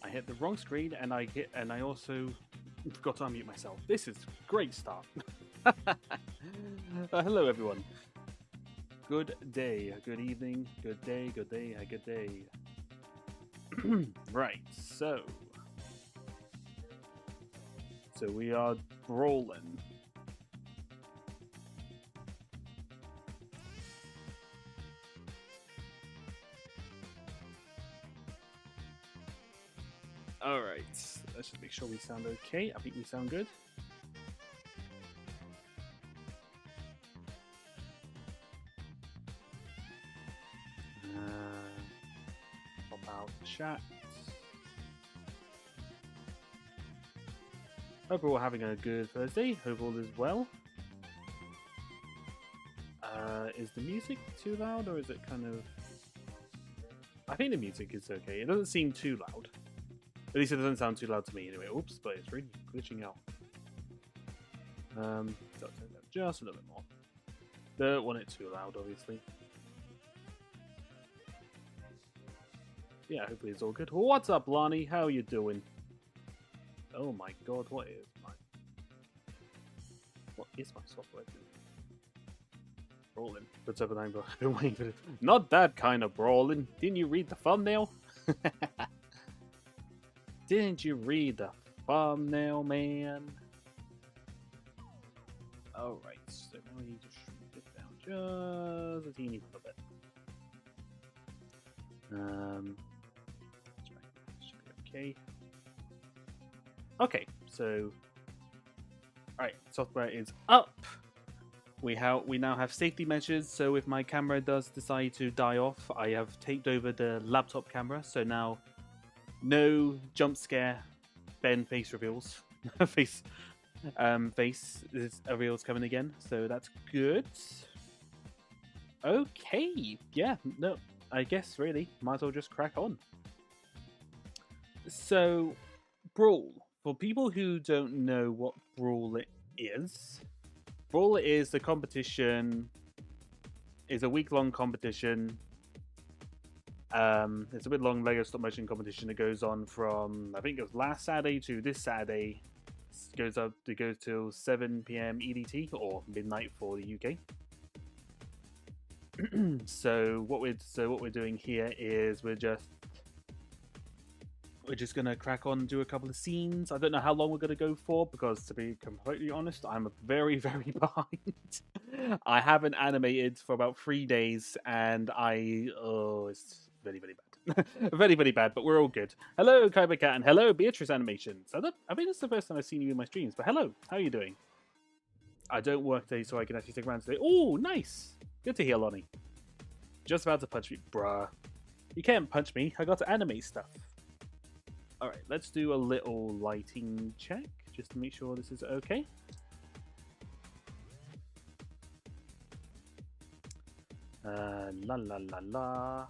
I hit the wrong screen, and I also forgot to unmute myself. This is a great start. Hello, everyone. Good day, good evening, good day, good day, good day. Right, so we are BRAWL'in. Alright, let's just make sure we sound okay. I think we sound good. Pop out the chat. Hope we're all having a good Thursday. Hope all is well. Is the music too loud, or is it kind of... I think the music is okay. It doesn't seem too loud. At least it doesn't sound too loud to me anyway. Oops, but it's really glitching out. So I'll turn it down just a little bit more. Don't want it too loud, obviously. Yeah, hopefully it's all good. What's up, Lonnie? How are you doing? Oh my god, what is my software doing? BRAWL'in. That's up, and I've been waiting for it. Not that kind of BRAWL'in. Didn't you read the thumbnail? Didn't you read the thumbnail, man? Alright, so now we need to shrink it down just a teeny little bit. That's right. Should be okay. Okay, so alright, software is up. We now have safety measures, so if my camera does decide to die off, I have taped over the laptop camera, so now no jump scare Ben face reveals. face reveals coming again, so that's good. Okay, yeah, no, I guess really, might as well just crack on. So, Brawl. For people who don't know what BRAWL'in is the competition, is a week-long competition. It's a bit long Lego stop motion competition that goes on from, I think it was last Saturday to this Saturday. It goes till 7 PM EDT or midnight for the UK. So what we're doing here is we're just gonna crack on and do a couple of scenes. I don't know how long we're gonna go for because, to be completely honest, I'm very, very behind. I haven't animated for about 3 days, and it's very, very bad. Very, very bad, but we're all good. Hello, Kyber Cat, and hello, Beatrice Animations. I think it's the first time I've seen you in my streams, but hello, how are you doing? I don't work today, so I can actually stick around today. Oh, nice! Good to hear, Lonnie. Just about to punch me. Bruh. You can't punch me, I got to animate stuff. Alright, let's do a little lighting check, just to make sure this is okay. La la la la.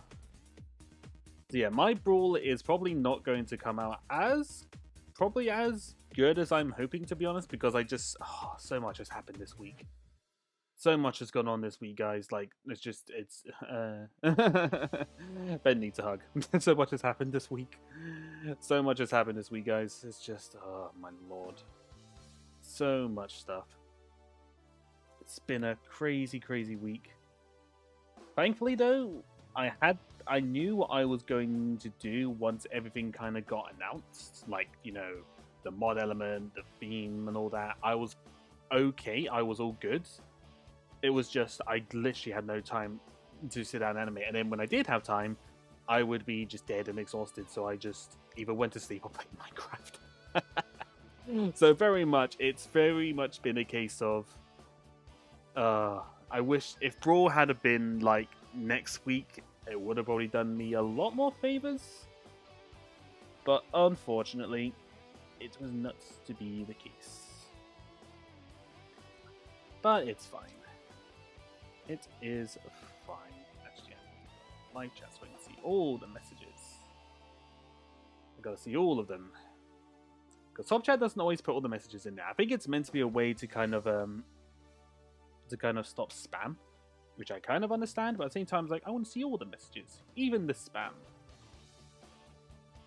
So yeah, my Brawl is probably not going to come out as good as I'm hoping, to be honest, because so much has happened this week. So much has gone on this week, guys. Like, Ben needs a hug. So much has happened this week. So much has happened this week, guys. It's just, oh my lord. So much stuff. It's been a crazy, crazy week. Thankfully, though, I knew what I was going to do once everything kind of got announced. Like, you know, the mod element, the theme, and all that. I was okay. I was all good. It was just, I literally had no time to sit down and animate. And then when I did have time, I would be just dead and exhausted. So I just either went to sleep or played Minecraft. So it's very much been a case of, I wish if Brawl had been like next week, it would have probably done me a lot more favors. But unfortunately, it was nuts to be the case. But it's fine. It is fine. Actually, live chat so I can see all the messages. I gotta see all of them. Because top chat doesn't always put all the messages in there. I think it's meant to be a way to kind of stop spam, which I kind of understand, but at the same time, it's like, I want to see all the messages, even the spam.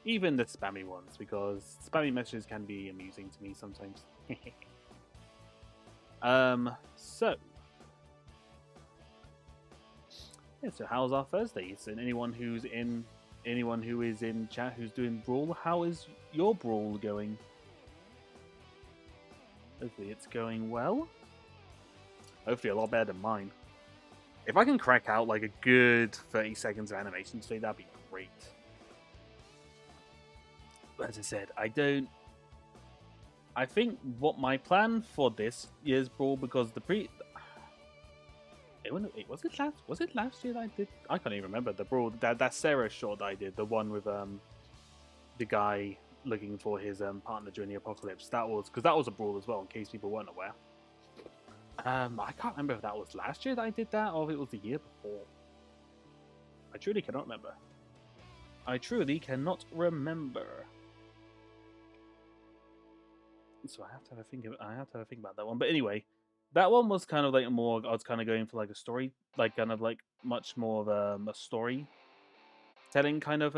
Even the spammy ones, because spammy messages can be amusing to me sometimes. So yeah, so how's our Thursdays? And anyone who is in chat who's doing Brawl, how is your Brawl going? Hopefully it's going well. Hopefully a lot better than mine. If I can crack out like a good 30 seconds of animation today, that'd be great. But as I said, I think what my plan for this year's Brawl, because was it last year that I did? I can't even remember the Brawl, that Sarah short that I did, the one with the guy looking for his partner during the apocalypse. That was a Brawl as well, in case people weren't aware. I can't remember if that was last year that I did that or if it was the year before. I truly cannot remember. So I have to have a think about that one. But anyway, that one was kind of like more. I was kind of going for like a story, like kind of like much more of a storytelling kind of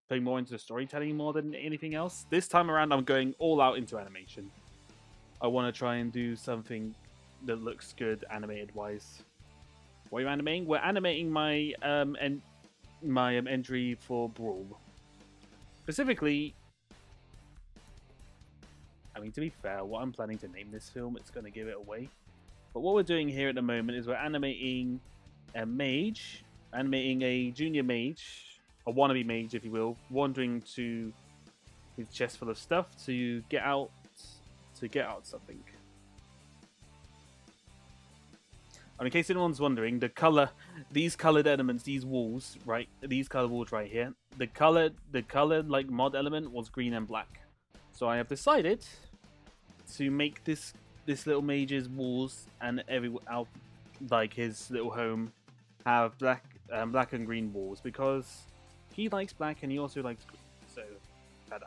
playing more into the storytelling more than anything else. This time around, I'm going all out into animation. I want to try and do something that looks good animated wise. What are you animating? We're animating my entry for Brawl. Specifically, I mean, to be fair, what I'm planning to name this film, it's going to give it away. But what we're doing here at the moment is we're animating a mage, animating a junior mage, a wannabe mage, if you will, wandering to his chest full of stuff to get out something. And in case anyone's wondering, these colored elements, these walls right here, the colored like mod element was green and black. So I have decided to make this little mage's walls and like his little home have black and green walls because he likes black and he also likes green. So, ta-da!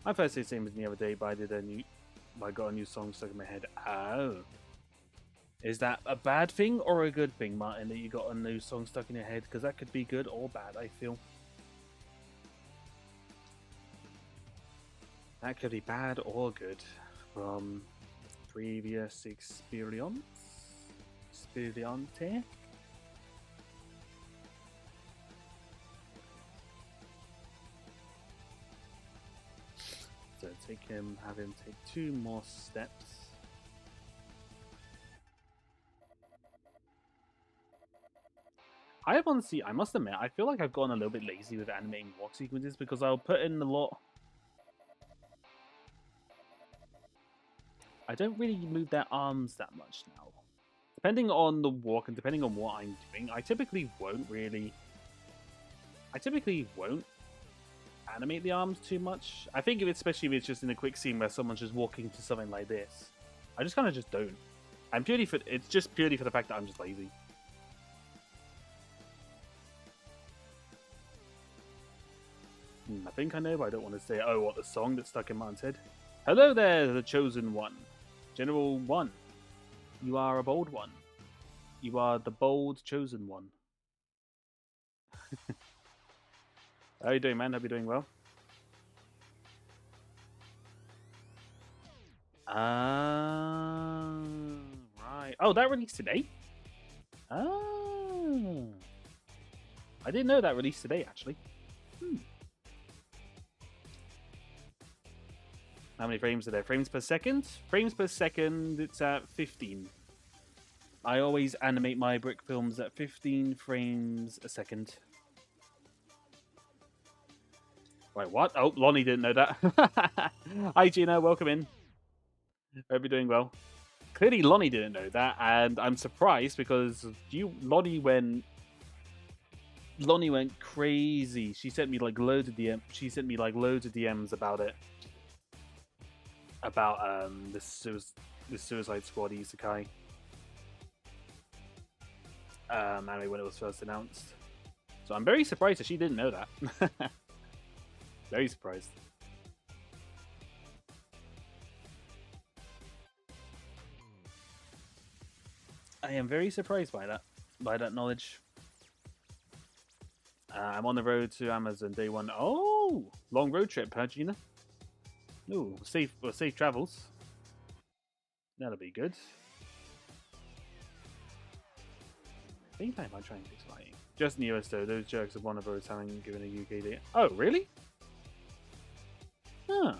My first day same as the other day, but I got a new song stuck in my head. Oh. Is that a bad thing or a good thing, Martin, that you got a new song stuck in your head? Because that could be good or bad, I feel. That could be bad or good from previous experience. Experiente. So have him take 2 more steps. I must admit, I feel like I've gotten a little bit lazy with animating walk sequences because I'll put in a lot. I don't really move their arms that much now. Depending on the walk and depending on what I'm doing, I typically won't animate the arms too much. I think especially if it's just in a quick scene where someone's just walking to something like this, I just kind of just don't. It's just purely for the fact that I'm just lazy. I think I know, but I don't want to say, oh, what the song that's stuck in Martin's head. Hello there, the chosen one. General 1. You are a bold one. You are the bold chosen one. How are you doing, man? Hope you're doing well. Right. Oh, that released today? Oh. I didn't know that released today, actually. How many frames are there? Frames per second? Frames per second, it's at 15. I always animate my brick films at 15 frames a second. Wait, what? Oh, Lonnie didn't know that. Hi, Gina. Welcome in. Hope you're doing well. Clearly, Lonnie didn't know that, and I'm surprised because Lonnie went crazy. She sent me like loads of DMs about it. About the Suicide Squad isekai anime when it was first announced. So I'm very surprised that she didn't know that. Very surprised. I am very surprised by that knowledge. I'm on the road to Amazon day 1. Oh, Ooh, long road trip, huh, Gina? Ooh, safe travels. That'll be good. I think I might try and fix lighting. Just in the US though, those jerks of Warner Bros. Haven't given a UK date. Oh, really? Huh.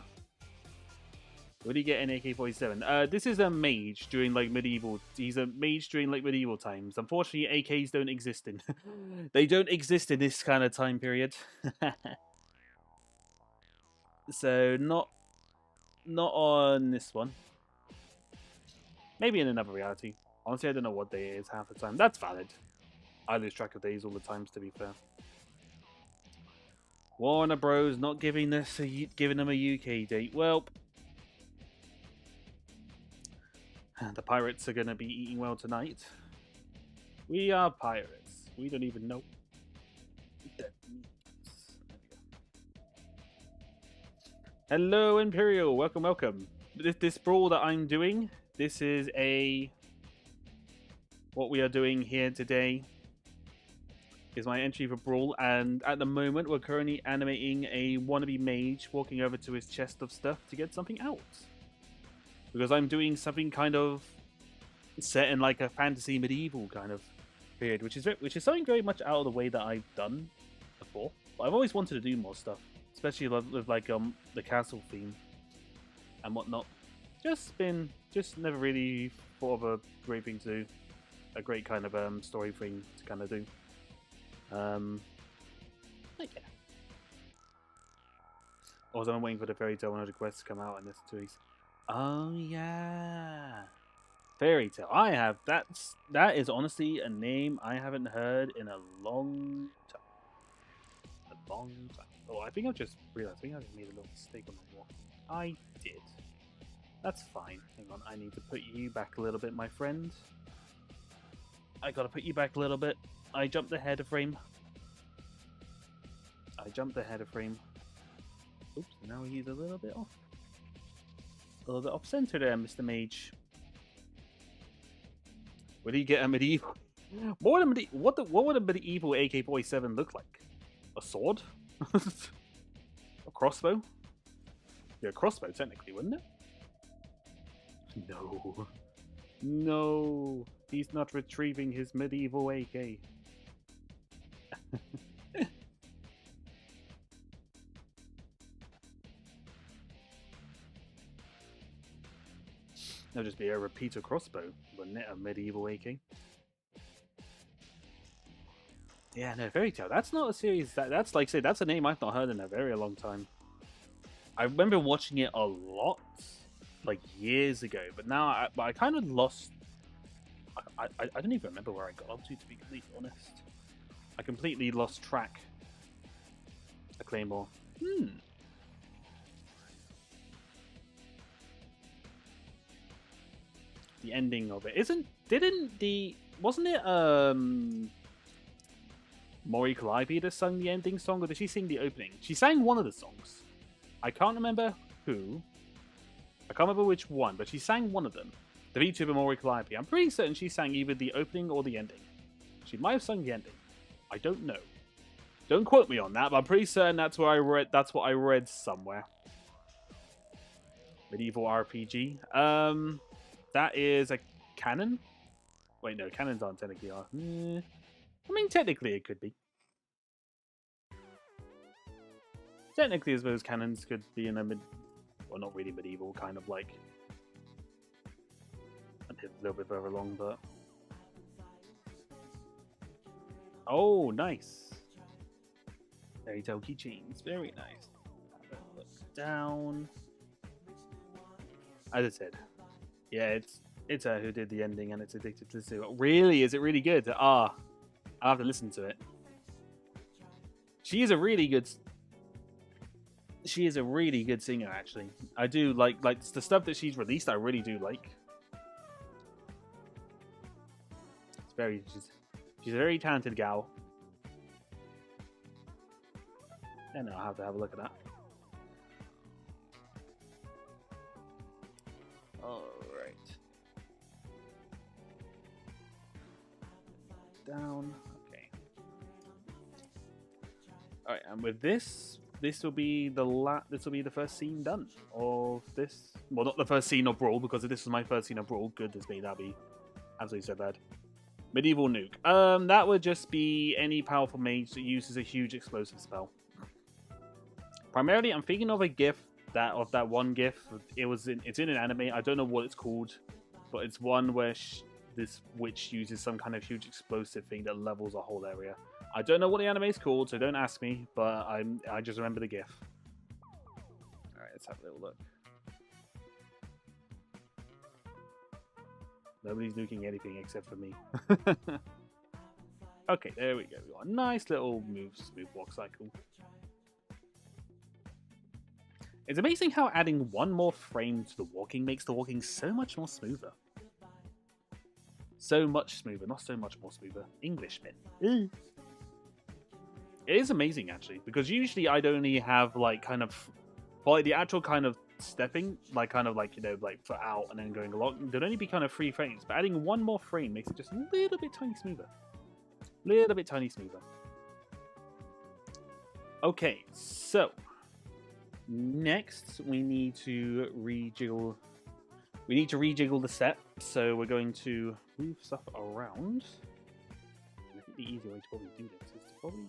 Would he get an AK-47? This is a mage during like medieval. He's a mage during like medieval times. Unfortunately, AKs don't exist in. They don't exist in this kind of time period. So not on this one. Maybe in another reality. Honestly, I don't know what day it is half the time. That's valid. I lose track of days all the time, to be fair. Warner Bros. Not giving them a UK date. Well, the pirates are going to be eating well tonight. We are pirates. We don't even know. Hello, Imperial. Welcome, welcome. This brawl that I'm doing, this is what we are doing here today is my entry for Brawl, and at the moment we're currently animating a wannabe mage walking over to his chest of stuff to get something out. Because I'm doing something kind of set in like a fantasy medieval kind of period, which is something very much out of the way that I've done before. But I've always wanted to do more stuff, especially with like the castle theme and whatnot. Just never really thought of a great thing to do, a great kind of story thing to kind of do. Like, yeah. Also, I'm waiting for the Fairy Tale 100 quests to come out in this 2 weeks. Oh yeah, Fairy Tale. That is honestly a name I haven't heard in a long time. A long time. Oh, I think I just realized. I think I just made a little mistake on the wall. I did. That's fine. Hang on, I need to put you back a little bit, my friend. I gotta put you back a little bit. I jumped ahead of frame. Oops, now he's a little bit off. A little bit off center there, Mr. Mage. Would he get a medieval? What would a medieval AK-47 look like? A sword? A crossbow? Yeah, a crossbow technically, wouldn't it? No. No. He's not retrieving his medieval AK. That'll just be a repeater crossbow, wouldn't it? A medieval AK. Yeah, no, Fairy Tale. That's not a series. That's like, say, that's a name I've not heard in a very long time. I remember watching it a lot, like years ago, but now I kind of lost. I don't even remember where I got up to be completely honest. I completely lost track. A claymore. The ending of it wasn't it Mori Calliope that sung the ending song, or did she sing the opening? She sang one of the songs. I can't remember who. I can't remember which one, but she sang one of them. The VTuber Mori Calliope. I'm pretty certain she sang either the opening or the ending. She might have sung the ending. I don't know. Don't quote me on that, but I'm pretty certain that's what I read somewhere. Medieval RPG. That is a cannon? Wait, no, cannons aren't technically are. I mean, technically it could be. Technically, I suppose cannons could be in a well, not really medieval, kind of like a little bit further along, but oh, nice. Fairy Tale keychains, very nice. Look down. As I said, yeah, it's her who did the ending, and it's Addicted to Zoo. Really, is it really good? I'll have to listen to it. She is a really good singer, actually. I do like the stuff that she's released. I really do like. She's a very talented gal. And I'll have to have a look at that. Alright. Down. Okay. Alright, and with this, this will be the first scene done of this. Well, not the first scene of Brawl, because if this was my first scene of Brawl, goodness me, that'd be absolutely so bad. Medieval nuke. That would just be any powerful mage that uses a huge explosive spell. Primarily, I'm thinking of a GIF of that one GIF. It's in an anime. I don't know what it's called, but it's one where this witch uses some kind of huge explosive thing that levels a whole area. I don't know what the anime is called, so don't ask me, but I just remember the GIF. Alright, let's have a little look. Nobody's nuking anything except for me. Okay, there we go. We got a nice little smooth walk cycle. It's amazing how adding one more frame to the walking makes the walking so much more smoother. So much smoother, not so much more smoother. Englishman. It is amazing, actually, because usually I'd only have, like, kind of... Well, like, the actual kind of stepping, like, kind of, like, you know, like, foot out and then going along, there'd only be kind of 3 frames, but adding one more frame makes it just a little bit tiny smoother. Little bit tiny smoother. Okay, so... Next, we need to rejiggle... We need to rejiggle the set, so we're going to move stuff around. I think the easier way to probably do this is to probably...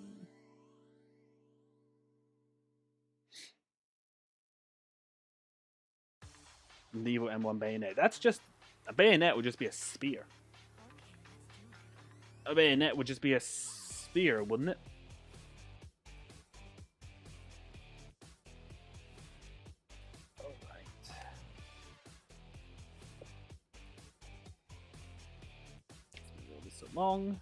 Medieval M1 bayonet. That's just... A bayonet would just be a spear. A bayonet would just be a spear, wouldn't it? Alright. Let's move this along.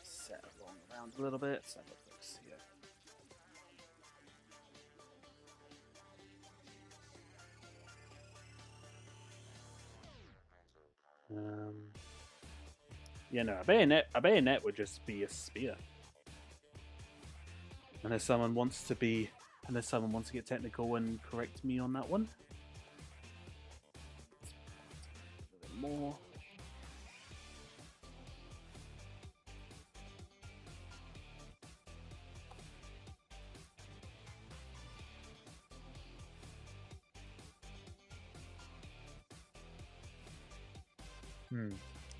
Set along around a little bit. So let's see it. Yeah, no, a bayonet would just be a spear. Unless someone wants to get technical and correct me on that one. A little bit more.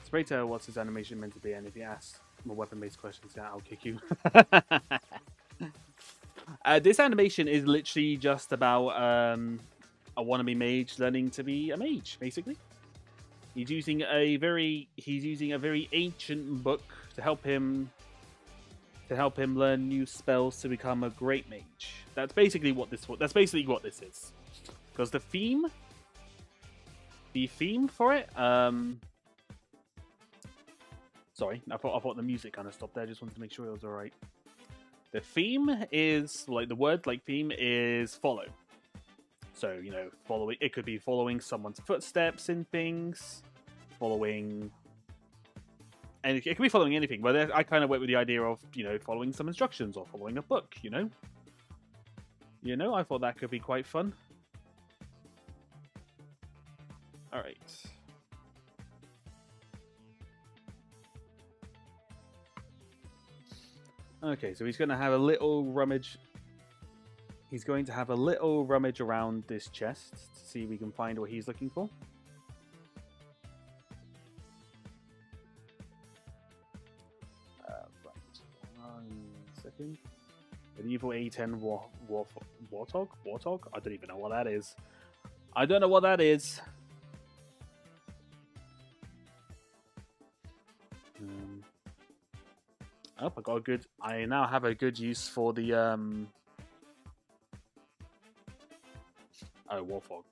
Spray tail, what's his animation meant to be? And if you ask more weapon-based questions, yeah, I'll kick you. This animation is literally just about a wannabe mage learning to be a mage, basically. He's using a very ancient book to help him learn new spells to become a great mage. That's basically what this is. Because the theme for it, sorry, I thought the music kind of stopped there. I just wanted to make sure it was alright. The theme is, like, the word, like, theme is follow. So, you know, following, it could be following someone's footsteps in things, and it could be following anything, but I kind of went with the idea of, you know, following some instructions or following a book, you know? You know, I thought that could be quite fun. Alright. Okay, so he's going to have a little rummage. He's going to have a little rummage around this chest to see if we can find what he's looking for. Right. 1 second. Medieval A10 Warthog? Warthog? I don't even know what that is. I don't know what that is. Oh, I now have a good use for the Warthog.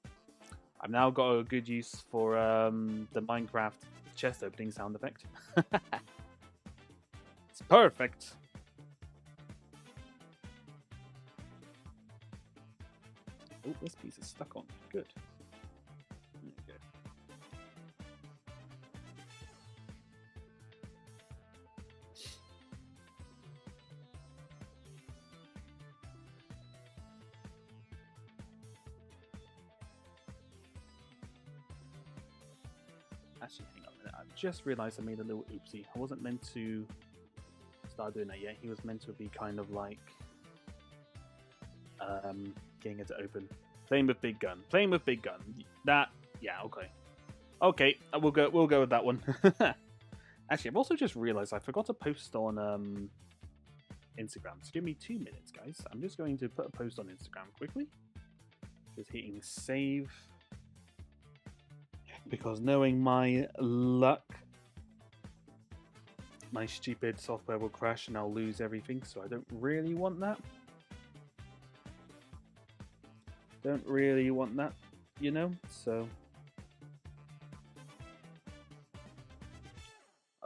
I've now got a good use for the Minecraft chest opening sound effect. It's perfect. Oh, this piece is stuck on. Good. There you go. Actually, hang on a minute. I just realised I made a little oopsie. I wasn't meant to start doing that yet. He was meant to be kind of like getting it to open. Playing with big gun. Playing with big gun. That, yeah, okay. Okay, we'll go with that one. Actually, I've also just realized I forgot to post on Instagram. So give me 2 minutes, guys. I'm just going to put a post on Instagram quickly. Just hitting save. Because knowing my luck, my stupid software will crash and I'll lose everything, so I don't really want that. Don't really want that, you know? So...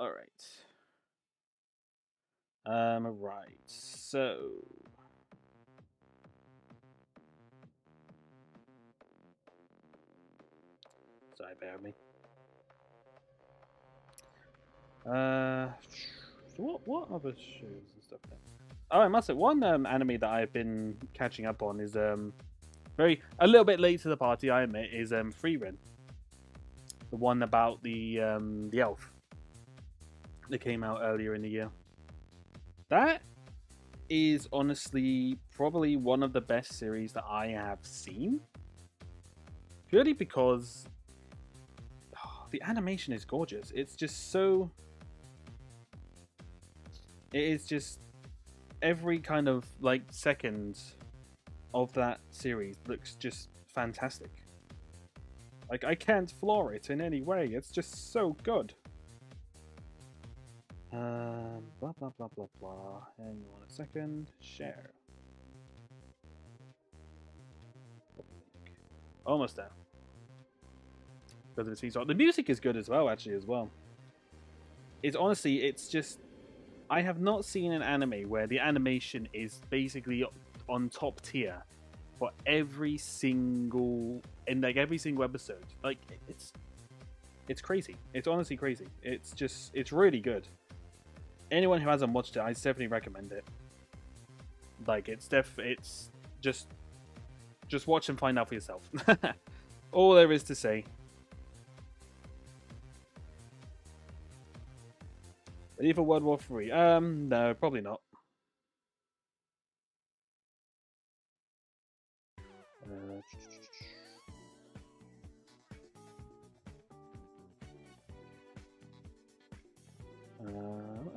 Alright. Right, so... Sorry, bear with me. So what other shows and stuff there? Oh, I must say, one anime that I've been catching up on is a little bit late to the party, I admit, is Freerin. The one about the elf that came out earlier in the year. That is honestly probably one of the best series that I have seen. Purely because the animation is gorgeous. It's just so... It is just... Every kind of, like, second of that series looks just fantastic. Like, I can't flaw it in any way. It's just so good. Blah, blah, blah, blah, blah. Hang on a second. Share. Almost there. Because of its feature. The music is good as well, actually, as well. It's honestly, it's just... I have not seen an anime where the animation is basically on top tier for every single... in, like, every single episode. Like, it's crazy. It's honestly crazy. It's just... It's really good. Anyone who hasn't watched it, I definitely recommend it. Like, it's just watch and find out for yourself. All there is to say. Ready for World War 3? No, probably not.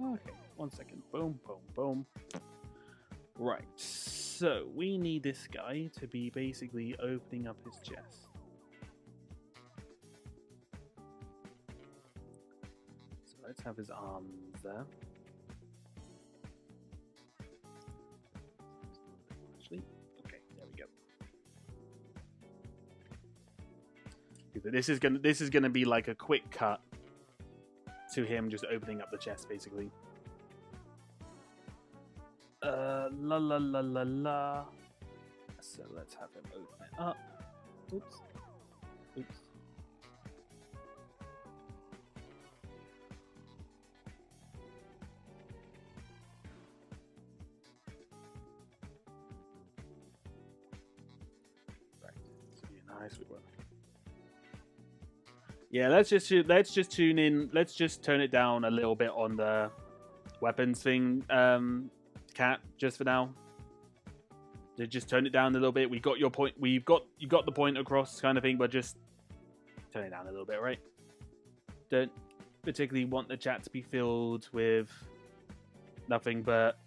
Okay, 1 second. Boom, boom, boom. Right, so we need this guy to be basically opening up his chest. So let's have his arms there. Actually, okay, there we go. This is gonna be like a quick cut to him just opening up the chest, basically. La la la la la. So let's have him open it up. Oops. Oops. Right. This will be a nice one. Yeah, let's just tune in. Let's just turn it down a little bit on the weapons thing, Cat, just for now. Just turn it down a little bit. We got your point. You got the point across, kind of thing, but just turn it down a little bit, right? Don't particularly want the chat to be filled with nothing but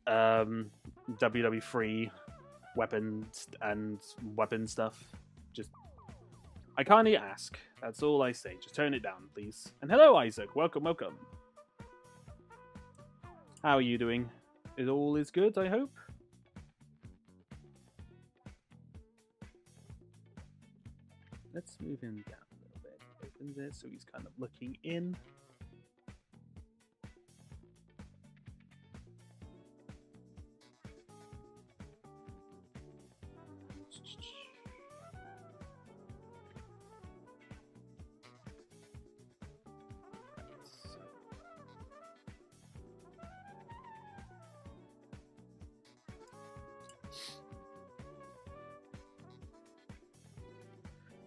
WW3 weapons and weapon stuff. Just. I kindly ask. That's all I say. Just turn it down, please. And hello, Isaac. Welcome, welcome. How are you doing? All is good, I hope? Let's move him down a little bit. Opens it so he's kind of looking in.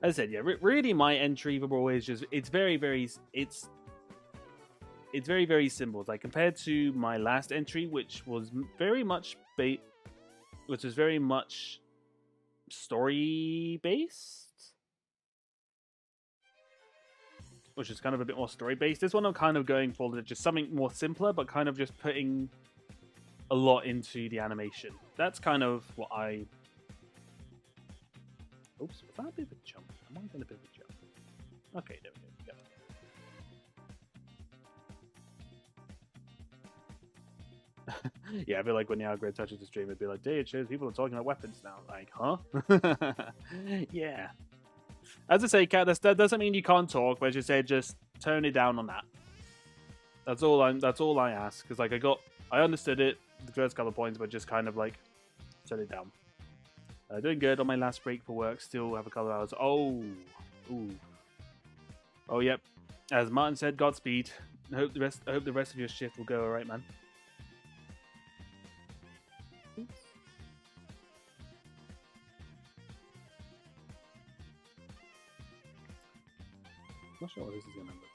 As I said, yeah, really my entry for Brawl is just, it's very, very, it's it's very, very simple. It's like compared to my last entry, which was very much story based, which is kind of a bit more story based. This one I'm kind of going for just something more simpler, but kind of just putting a lot into the animation. That's kind of what I. Oops, was that a bit of a jump? Am I going a bit of a jump? Okay, there we go. Yeah, I feel like when the algorithm touches the stream, it'd be like, "Hey, it shows people are talking about weapons now." Like, huh? Yeah. As I say, Kat, that doesn't mean you can't talk, but as you said, just tone it down on that. That's all I ask, because like I understood it the first couple of points, but just kind of like turn it down. Doing good on my last break for work. Still have a couple of hours. Oh, ooh. Oh, yep. As Martin said, Godspeed. I hope the rest of your shift will go all right, man. Not sure what this is going to look like.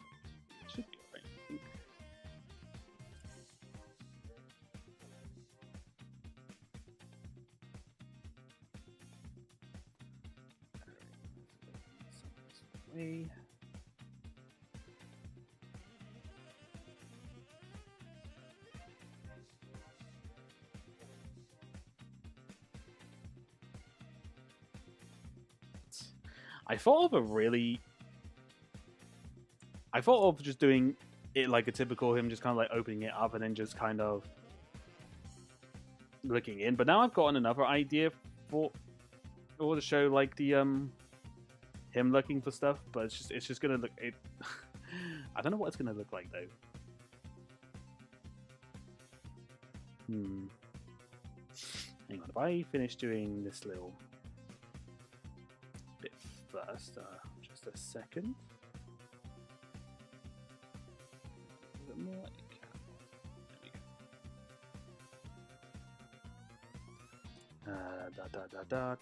It should be alright, I think. Alright, I thought of just doing it like a typical him, just kind of like opening it up and then just kind of looking in. But now I've gotten another idea for the show, like the him looking for stuff. But it's just gonna look. I don't know what it's gonna look like though. Hang on, if I finish doing this little bit first, just a second. More like da.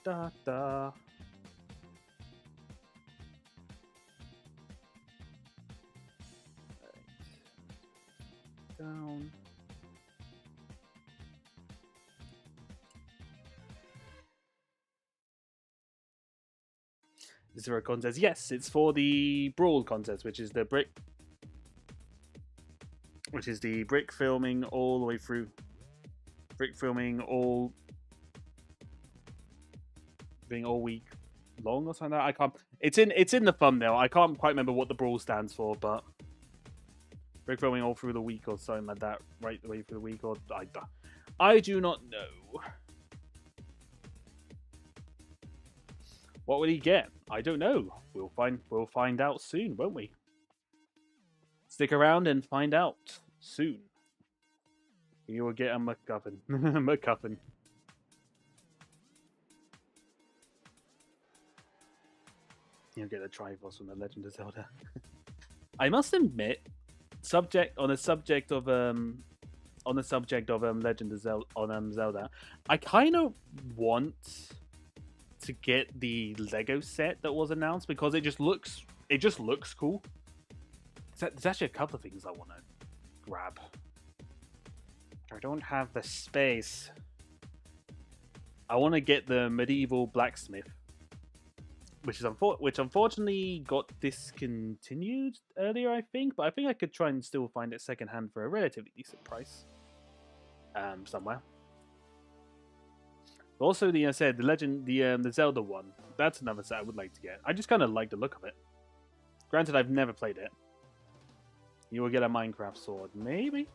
Right. Down. Is there a contest? Yes, it's for the Brawl contest, which is the brick filming all the way through. Brick filming being all week long or something. I can't. It's in the thumbnail. I can't quite remember what the Brawl stands for, but brick filming all through the week or something like that. Right the way through the week, or I do not know. What would he get? I don't know. We'll find out soon, won't we? Stick around and find out soon. You will get a MacGuffin. MacGuffin. You'll get a Triforce from the Legend of Zelda. I must admit, on the subject of Legend of Zelda, Zelda, I kind of want to get the Lego set that was announced because it just looks cool. There's actually a couple of things I want to grab. I don't have the space. I want to get the medieval blacksmith, which unfortunately got discontinued earlier, I think. But I think I could try and still find it secondhand for a relatively decent price, somewhere. Also, the Zelda one. That's another set I would like to get. I just kind of like the look of it. Granted, I've never played it. You will get a Minecraft sword. Maybe.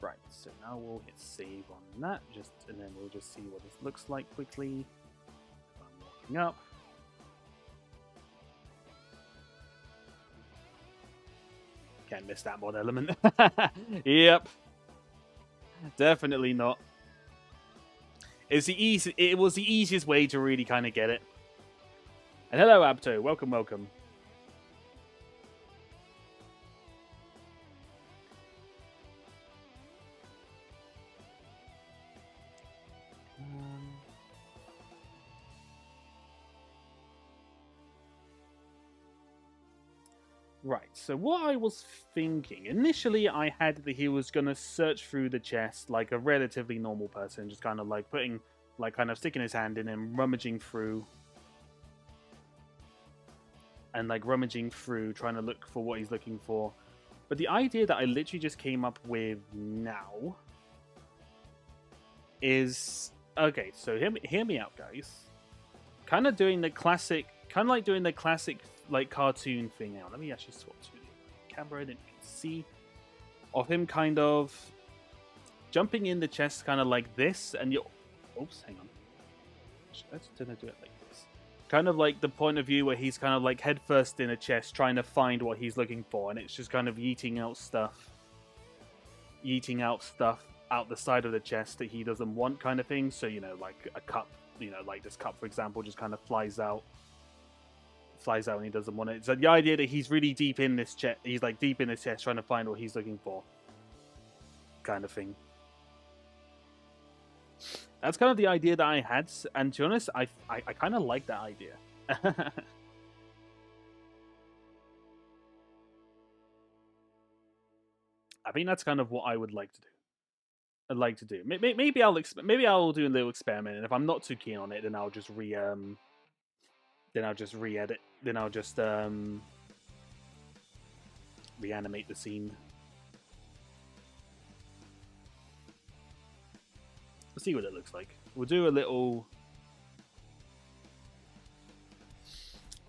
Right, so now we'll hit save on that, and then we'll just see what this looks like quickly. I'm walking up. Can't miss that mod element. Yep. Definitely not. It was the easiest way to really kind of get it. And hello, Abto. Welcome. Right, so what I was thinking, initially I had that he was going to search through the chest like a relatively normal person, just kind of like putting, like kind of sticking his hand in and rummaging through. And like rummaging through, trying to look for what he's looking for. But the idea that I literally just came up with now is... Okay, so hear me out, guys. Kind of doing the classic... Kind of like doing the classic like cartoon thing now. Let me actually swap to the camera that you can see of him kind of jumping in the chest kind of like this, and you... Oops, hang on. Let's do it like this. Kind of like the point of view where he's kind of like head first in a chest trying to find what he's looking for, and it's just kind of yeeting out stuff out the side of the chest that he doesn't want, kind of thing. So, you know, like a cup, you know, like this cup, for example, just kind of flies out and he doesn't want it. So the idea that he's really deep in this chest, he's like deep in his chest trying to find what he's looking for, kind of thing. That's kind of the idea that I had, and to be honest, I kind of like that idea. I think that's kind of what I would like to do. I'd like to do. Maybe I'll do a little experiment, and if I'm not too keen on it, then I'll just re-edit. Then I'll just reanimate the scene. We'll see what it looks like. We'll do a little...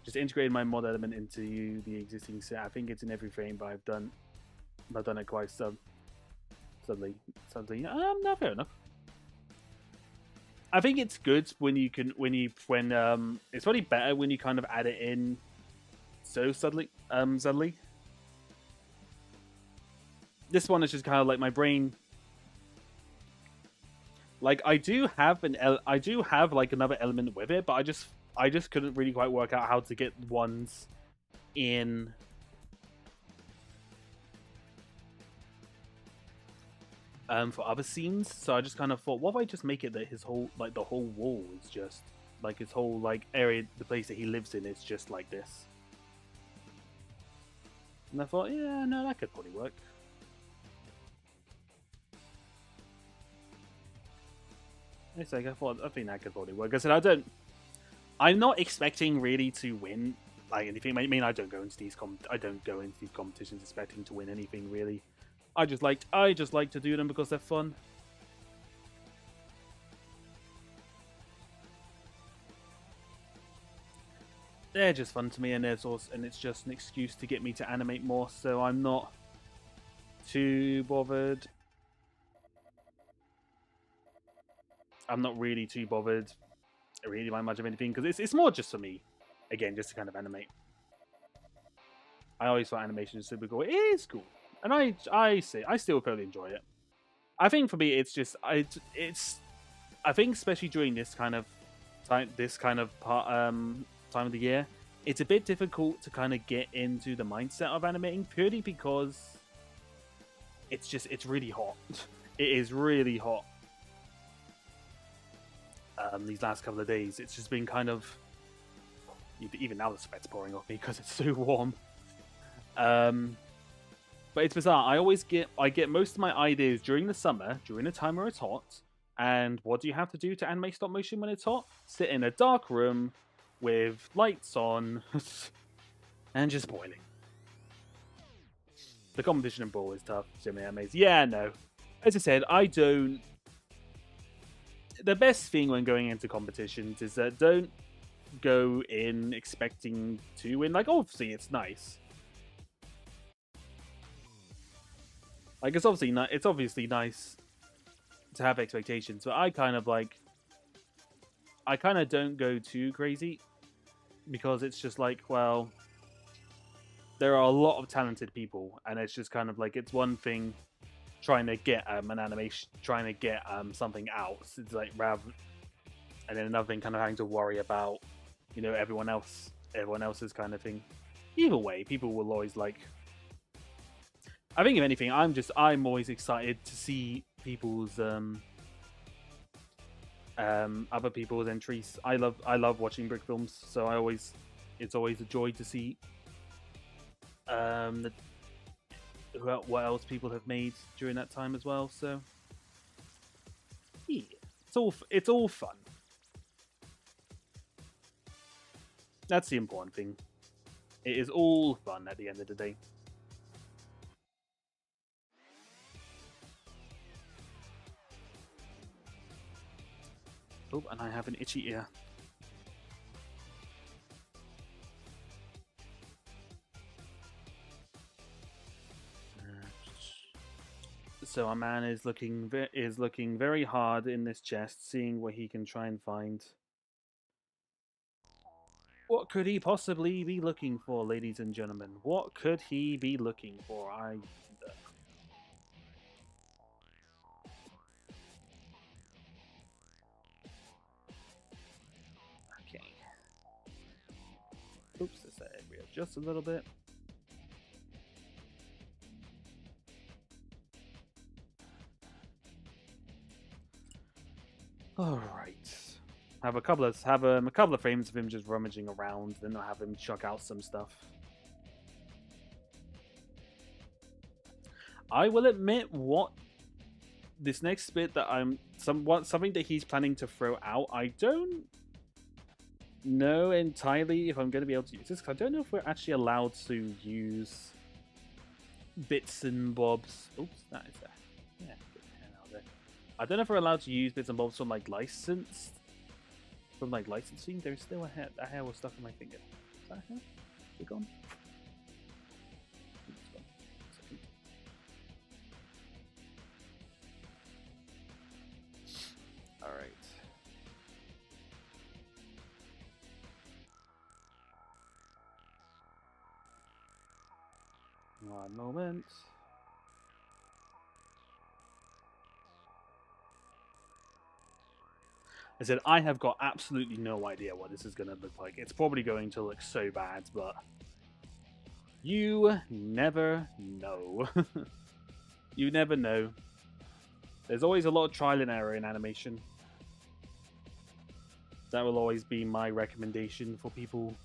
Just integrating my mod element into the existing set. I think it's in every frame, but I've done it quite suddenly. No, fair enough. I think it's good when it's probably better when you kind of add it in so suddenly. This one is just kind of like my brain. Like I do have like another element with it, but I just couldn't really quite work out how to get ones in. For other scenes, so I just kind of thought, what if I just make it that his whole, like the whole wall is just, like his whole like area, the place that he lives in is just like this. And I thought, yeah, no, that could probably work. It's like I think that could probably work. I said I'm not expecting really to win like anything. I mean, I don't go into these competitions expecting to win anything really. I just like to do them because they're fun. They're just fun to me, and it's just an excuse to get me to animate more. So I'm not too bothered. I'm not really too bothered really by much of anything because it's more just for me. Again, just to kind of animate. I always thought animation is super cool. It is cool. And I still thoroughly enjoy it. I think for me, it's just I think especially during this kind of time of the year, it's a bit difficult to kind of get into the mindset of animating purely because it's really hot. It is really hot. These last couple of days, it's just been kind of, even now the sweat's pouring off me because it's so warm. But it's bizarre. I get most of my ideas during the summer, during the time where it's hot. And what do you have to do to animate stop motion when it's hot? Sit in a dark room with lights on and just boiling. The competition in Brawl is tough. Jimmy Amazing. Yeah, no. As I said, I don't. The best thing when going into competitions is that don't go in expecting to win. Like, obviously, it's nice. Like, it's obviously nice to have expectations, but I kind of don't go too crazy because it's just like, well, there are a lot of talented people, and it's just kind of like, it's one thing trying to get an animation, trying to get something out. It's like and then another thing kind of having to worry about, you know, everyone else's kind of thing. Either way, people will always like. I think if anything, I'm always excited to see people's other people's entries. I love watching brick films, so it's always a joy to see the, what else people have made during that time as well. So yeah, it's all fun. That's the important thing. It is all fun at the end of the day. Oh, and I have an itchy ear. So our man is looking very hard in this chest, seeing what he can try and find. What could he possibly be looking for, ladies and gentlemen? What could he be looking for? I wonder. Okay. Oops, this area just a little bit. All right. Have a couple of frames of him just rummaging around, then I'll have him chuck out some stuff. I will admit, what this next bit that something that he's planning to throw out, I don't know entirely if I'm going to be able to use this, because I don't know if we're actually allowed to use bits and bobs. Oops, that is there. Yeah, get the hand out there. I don't know if we're allowed to use bits and bobs from licensing. There's still a hair was stuck in my finger. Is that a hair? Is it gone? All right. One moment. I said, I have got absolutely no idea what this is going to look like. It's probably going to look so bad, but you never know. You never know. There's always a lot of trial and error in animation. That will always be my recommendation for people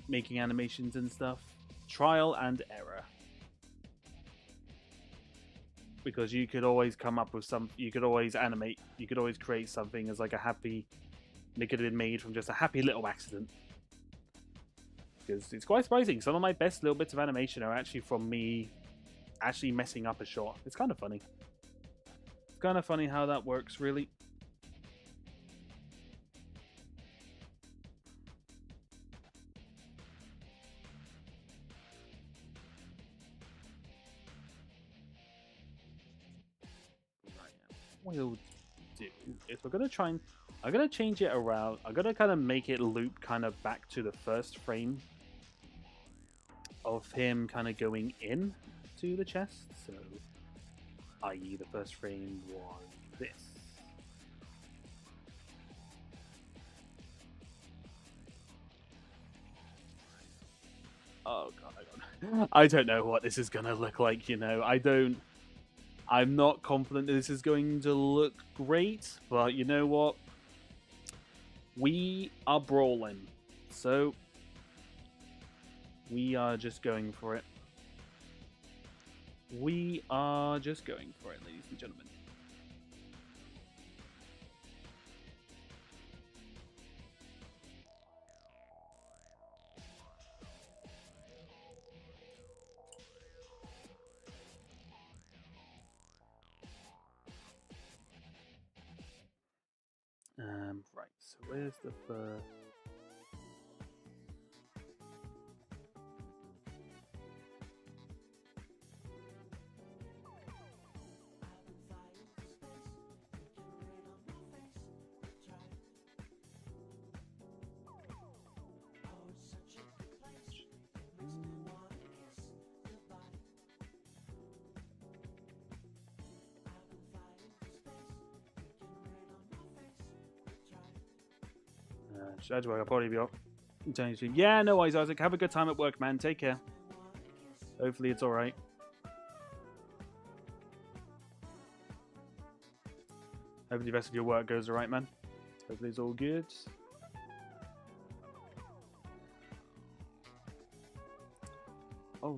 making animations and stuff. Trial and error. Because you could always come up with you could always animate, you could always create something as like a happy, it could have been made from just a happy little accident. Because it's quite surprising, some of my best little bits of animation are actually from me actually messing up a shot. It's kind of funny. It's kind of funny how that works, really. We'll do is I'm gonna change it around. I'm gonna kind of make it loop kind of back to the first frame of him kind of going in to the chest. So, i.e., the first frame was this. Oh god, I don't know what this is gonna look like. You know, I'm not confident that this is going to look great, but you know what? We are BRAWL'in, so we are just going for it. We are just going for it, ladies and gentlemen. Right, so where's the first? Should I probably be off. Yeah, no worries, Isaac. Have a good time at work, man. Take care. Hopefully it's alright. Hopefully the rest of your work goes alright, man. Hopefully it's all good.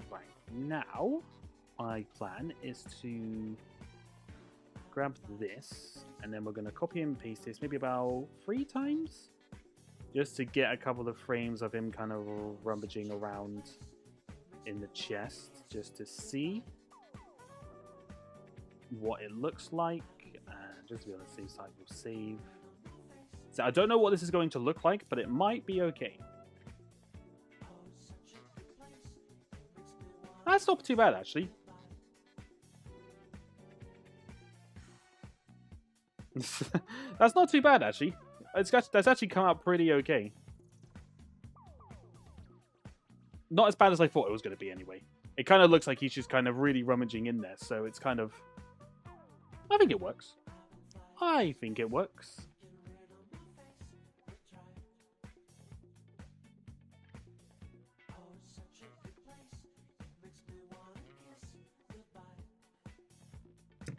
Alright, now my plan is to grab this, and then we're going to copy and paste this maybe about 3 times, just to get a couple of frames of him kind of rummaging around in the chest, just to see what it looks like. Just to be on the safe side, we'll save. So I don't know what this is going to look like, but it might be okay. That's not too bad, actually. That's not too bad, actually. That's actually come out pretty okay. Not as bad as I thought it was going to be, anyway. It kind of looks like he's just kind of really rummaging in there, so it's kind of... I think it works. I think it works.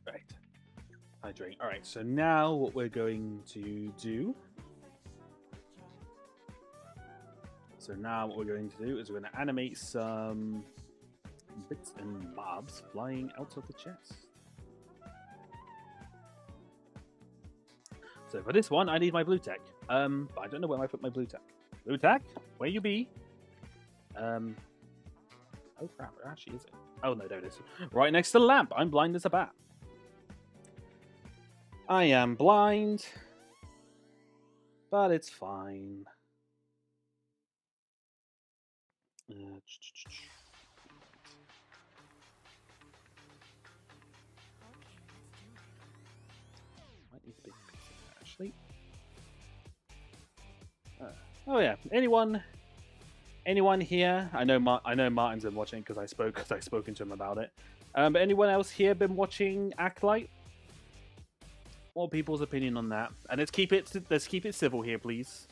Right. Hydrate. Alright, so now what we're going to do... So now what we're going to do is we're going to animate some bits and bobs flying out of the chest. So for this one, I need my blue tack. But I don't know where I put my blue tack. Blue tack, where you be? Oh crap, where actually is it? Oh no, there it is. Right next to the lamp. I'm blind as a bat. I am blind, but it's fine. Might need a big piece of that, actually. Oh yeah, anyone here? I know Martin's been watching because I've spoken to him about it. But anyone else here been watching AreaLight? What people's opinion on that? And let's keep it civil here, please.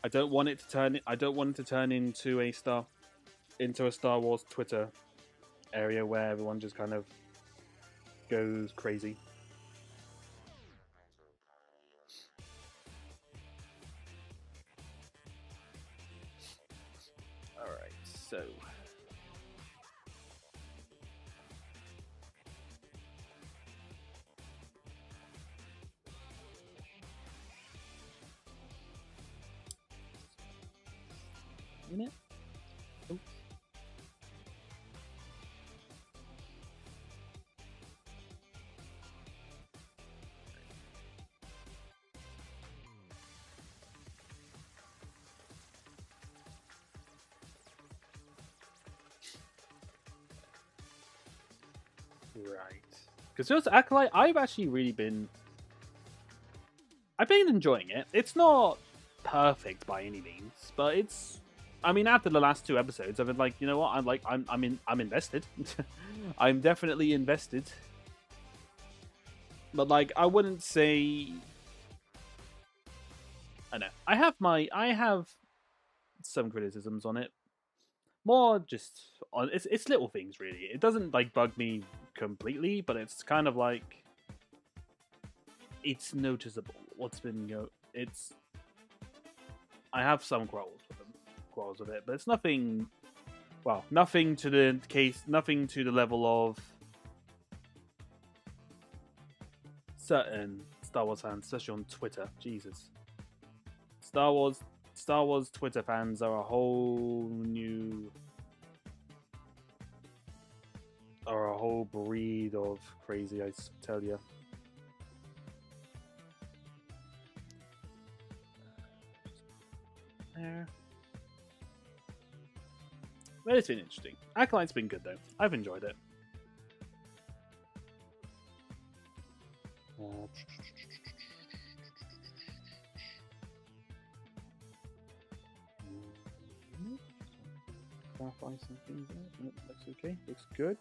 I don't want it to turn into a Star Wars Twitter area where everyone just kind of goes crazy. Alright, so... Minute? Oh. Right. Because just AreaLight, I've been enjoying it. It's not perfect by any means, but it's... I mean, after the last 2 episodes, I've been like, you know what? I'm invested. I'm definitely invested. But like, I wouldn't say. I know. I have some criticisms on it. More just on it's little things really. It doesn't like bug me completely, but it's kind of like it's noticeable. What's been it's. I have some quarrels with it, but it's nothing. Well, nothing to the level of certain Star Wars fans, especially on Twitter. Jesus, Star Wars Twitter fans are a whole breed of crazy. I tell you. There. But it's been interesting. AreaLight's been good though. I've enjoyed it. Clarify something there. Nope, looks okay. Looks good.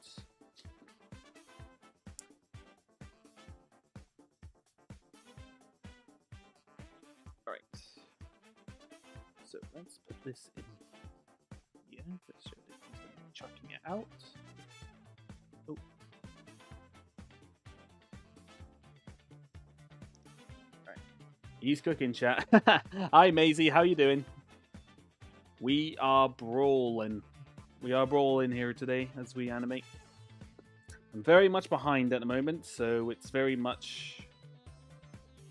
Alright. So let's put this in. Let's show that he's going to be chucking it out. Oh. Alright. He's cooking, chat. Hi, Maisie. How you doing? We are brawling. We are BRAWL'in here today as we animate. I'm very much behind at the moment, so it's very much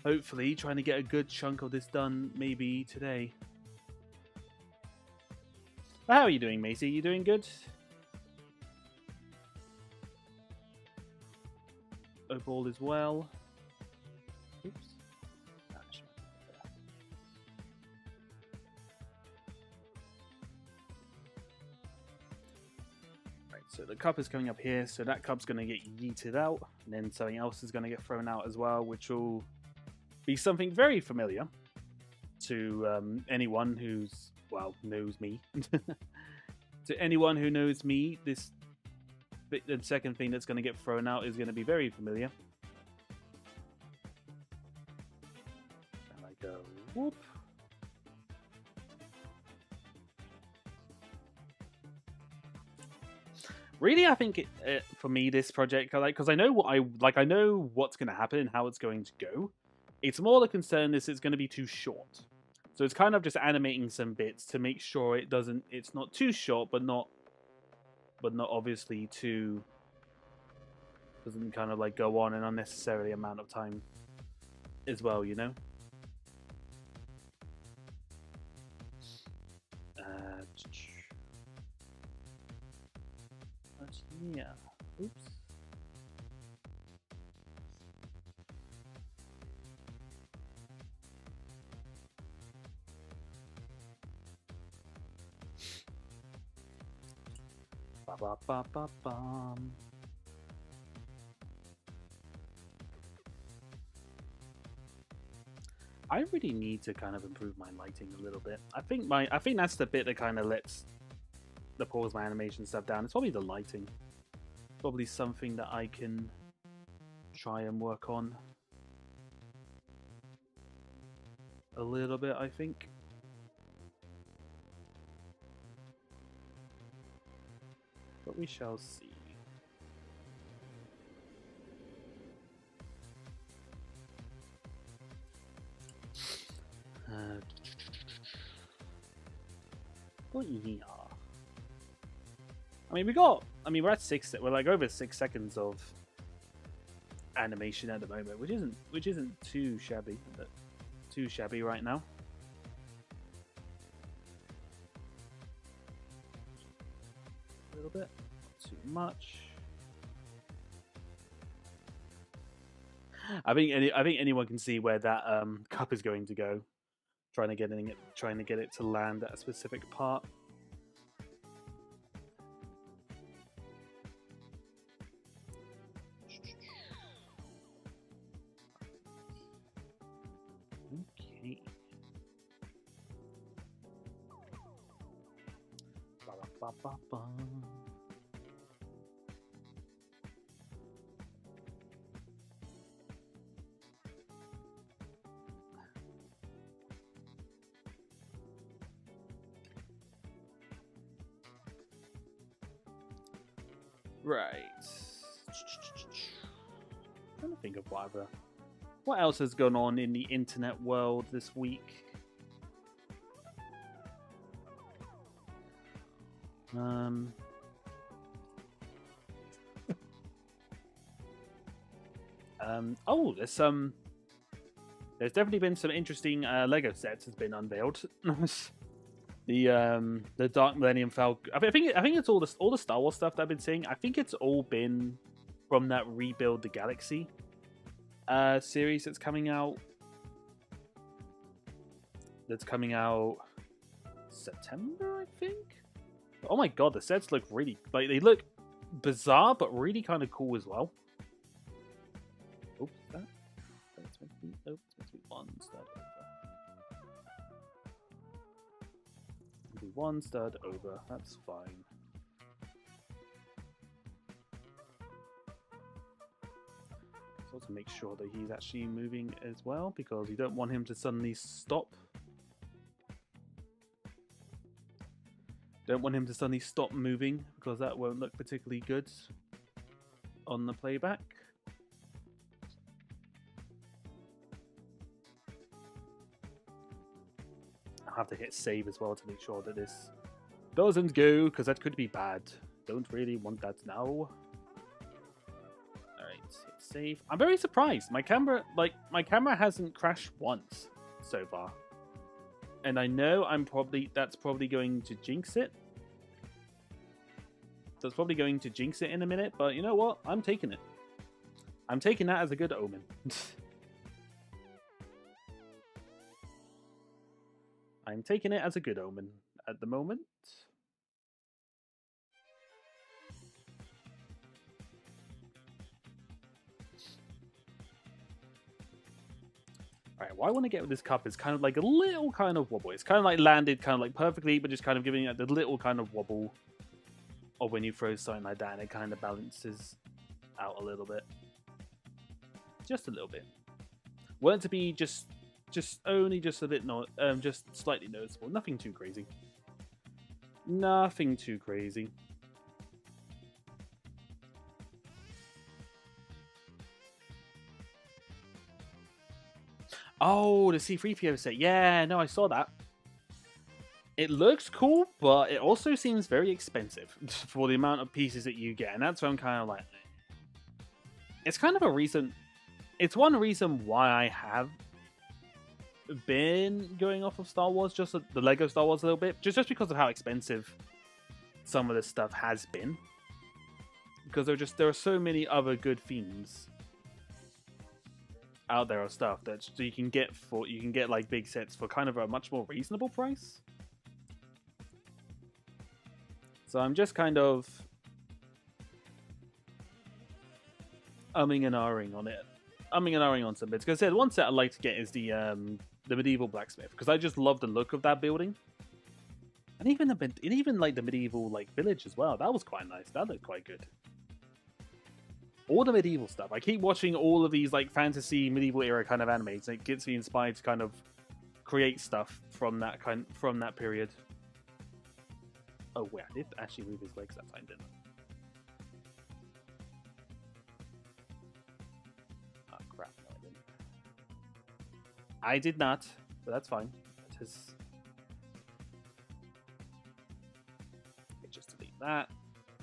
hopefully trying to get a good chunk of this done maybe today. But how are you doing, Macy? You doing good? Hope all is well. Oops. Right, so the cup is coming up here, so that cup's going to get yeeted out, and then something else is going to get thrown out as well, which will be something very familiar to anyone who's, well, knows me. To anyone who knows me, the second thing that's going to get thrown out is going to be very familiar. And I go, whoop. Really, I think for me, this project, because I know I know what's going to happen and how it's going to go. It's more the concern is it's going to be too short. So it's kind of just animating some bits to make sure it's not too short, but not obviously too, doesn't kind of like go on an unnecessary amount of time as well, you know? Yeah. Oops. Ba ba ba ba bum. I really need to kind of improve my lighting a little bit. I think that's the bit that kind of lets the pause my animation stuff down. It's probably the lighting. Probably something that I can try and work on a little bit, I think. But we shall see. I mean, we're at we're like over 6 seconds of animation at the moment, which isn't too shabby, but too shabby right now. A little bit, not too much. I think anyone can see where that cup is going to go. Trying to get it to land at a specific part. Okay. Ba ba ba ba. Right. Trying to think of what else has gone on in the internet world this week. Oh, there's definitely been some interesting Lego sets has been unveiled. The Dark Millennium Falcon. I think it's all the Star Wars stuff that I've been seeing. I think it's all been from that Rebuild the Galaxy series that's coming out. That's coming out September, I think. Oh my god, the sets look really they look bizarre, but really kind of cool as well. Oops, it's meant to be one stud over. One stud over, that's fine. So to make sure that he's actually moving as well, because you don't want him to suddenly stop. Don't want him to suddenly stop moving, because that won't look particularly good on the playback. I'll have to hit save as well to make sure that this Doesn't go, because that could be bad. Don't really want that now. Alright, hit save. I'm very surprised. My camera hasn't crashed once so far. And I know that's probably going to jinx it. That's probably going to jinx it in a minute, but you know what? I'm taking it. I'm taking that as a good omen. I'm taking it as a good omen at the moment. Alright, what I want to get with this cup is kind of like a little kind of wobble. It's kind of like landed kind of like perfectly, but just kind of giving it the little kind of wobble of when you throw something like that, and it kind of balances out a little bit. Just a little bit. Want it to be just only just a bit, just slightly noticeable. Nothing too crazy. Nothing too crazy. Oh, the C3PO set. Yeah, no, I saw that. It looks cool, but it also seems very expensive for the amount of pieces that you get. And that's why I'm kind of like... It's kind of a reason... It's one reason why I have been going off of Star Wars, just the Lego Star Wars a little bit. Just because of how expensive some of this stuff has been. Because there are so many other good themes out there of stuff that you can get like big sets for kind of a much more reasonable price. So I'm just kind of umming and ahhing on it. Umming and ahhing on some bits. Because I said one set I'd like to get is the medieval blacksmith, because I just love the look of that building. And even like the medieval like village as well. That was quite nice. That looked quite good. All the medieval stuff. I keep watching all of these like fantasy medieval era kind of animes, and it gets me inspired to kind of create stuff from that period. Oh wait, I did actually move his legs that time, didn't I? Oh crap, no I didn't. I did not, but that's fine. Just delete that.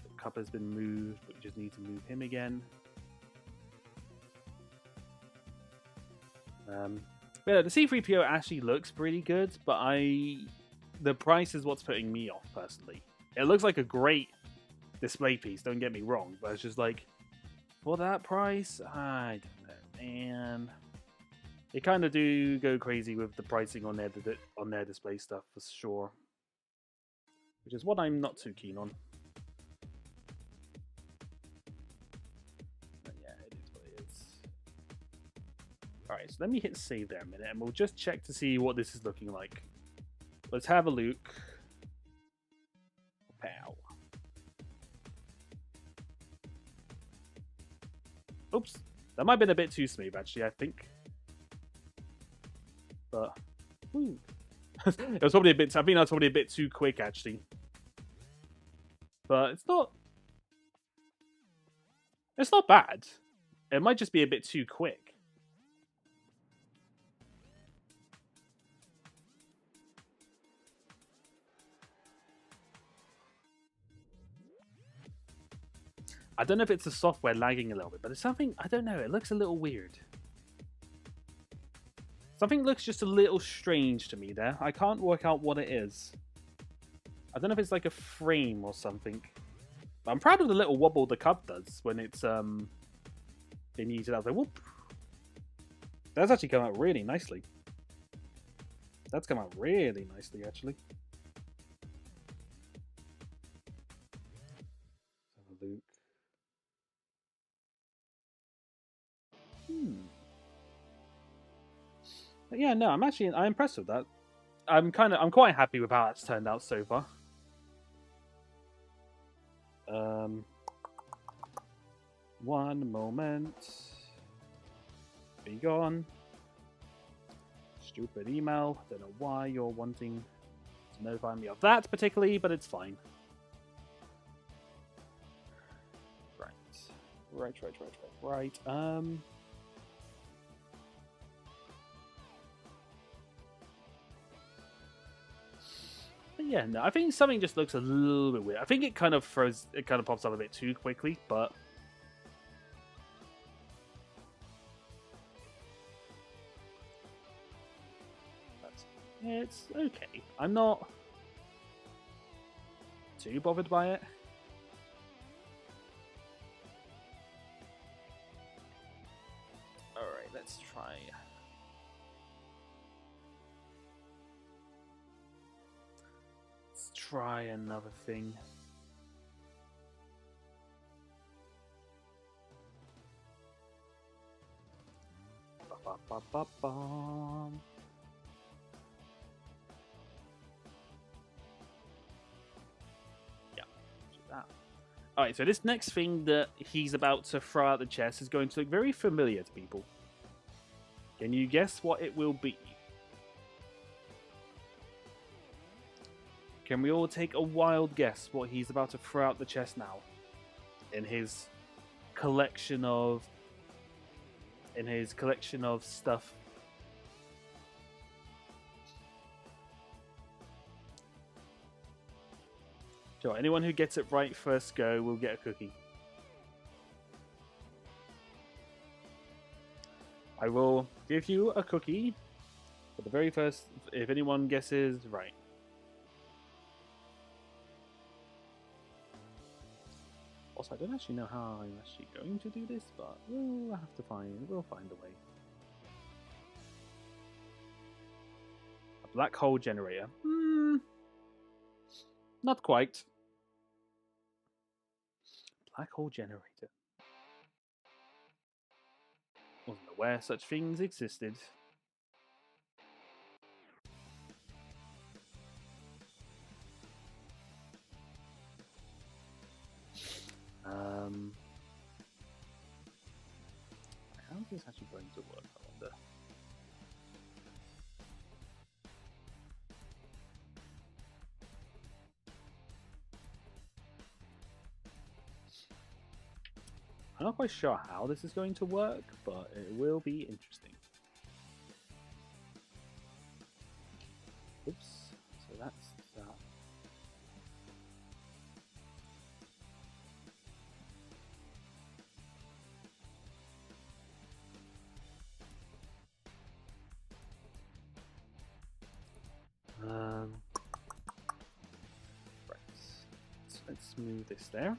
The cup has been moved, but we just need to move him again. Yeah, the C3PO actually looks pretty good, but the price is what's putting me off personally. It looks like a great display piece, don't get me wrong, but it's just like, for that price, I don't know, man. They kind of do go crazy with the pricing on their display stuff for sure, which is what I'm not too keen on. But yeah, it is what it is. Alright, so let me hit save there a minute, and we'll just check to see what this is looking like. Let's have a look. Pow. Oops. That might have been a bit too smooth, actually, I think. But, it was probably a bit... I think that was probably a bit too quick, actually. But it's not... It's not bad. It might just be a bit too quick. I don't know if it's the software lagging a little bit, but it's something, I don't know, it looks a little weird. Something looks just a little strange to me there. I can't work out what it is. I don't know if it's like a frame or something. But I'm proud of the little wobble the cup does when it's being used. I was like, whoop. That's actually come out really nicely. That's come out really nicely, actually. Let's have a look. But yeah, no, I'm impressed with that. I'm quite happy with how it's turned out so far. One moment. Be gone. Stupid email. Don't know why you're wanting to notify me of that particularly, but it's fine. Right. But Yeah, no, I think something just looks a little bit weird. I think it kind of pops up a bit too quickly, but it's okay. I'm not too bothered by it. Alright, let's try. Let's try another thing. Ba-ba-ba-ba-bum. Alright, so this next thing that he's about to throw out the chest is going to look very familiar to people. Can you guess what it will be? Can we all take a wild guess what he's about to throw out the chest now? In his collection of stuff. Sure, anyone who gets it right first go will get a cookie. I will give you a cookie for the very first, if anyone guesses right. Also, I don't actually know how I'm actually going to do this, but we'll find a way. A black hole generator. Not quite. Black hole generator. Wasn't aware such things existed. How is this actually going to work, I wonder? I'm not quite sure how this is going to work, but it will be interesting. Oops, so that's that. Right, so let's move this there.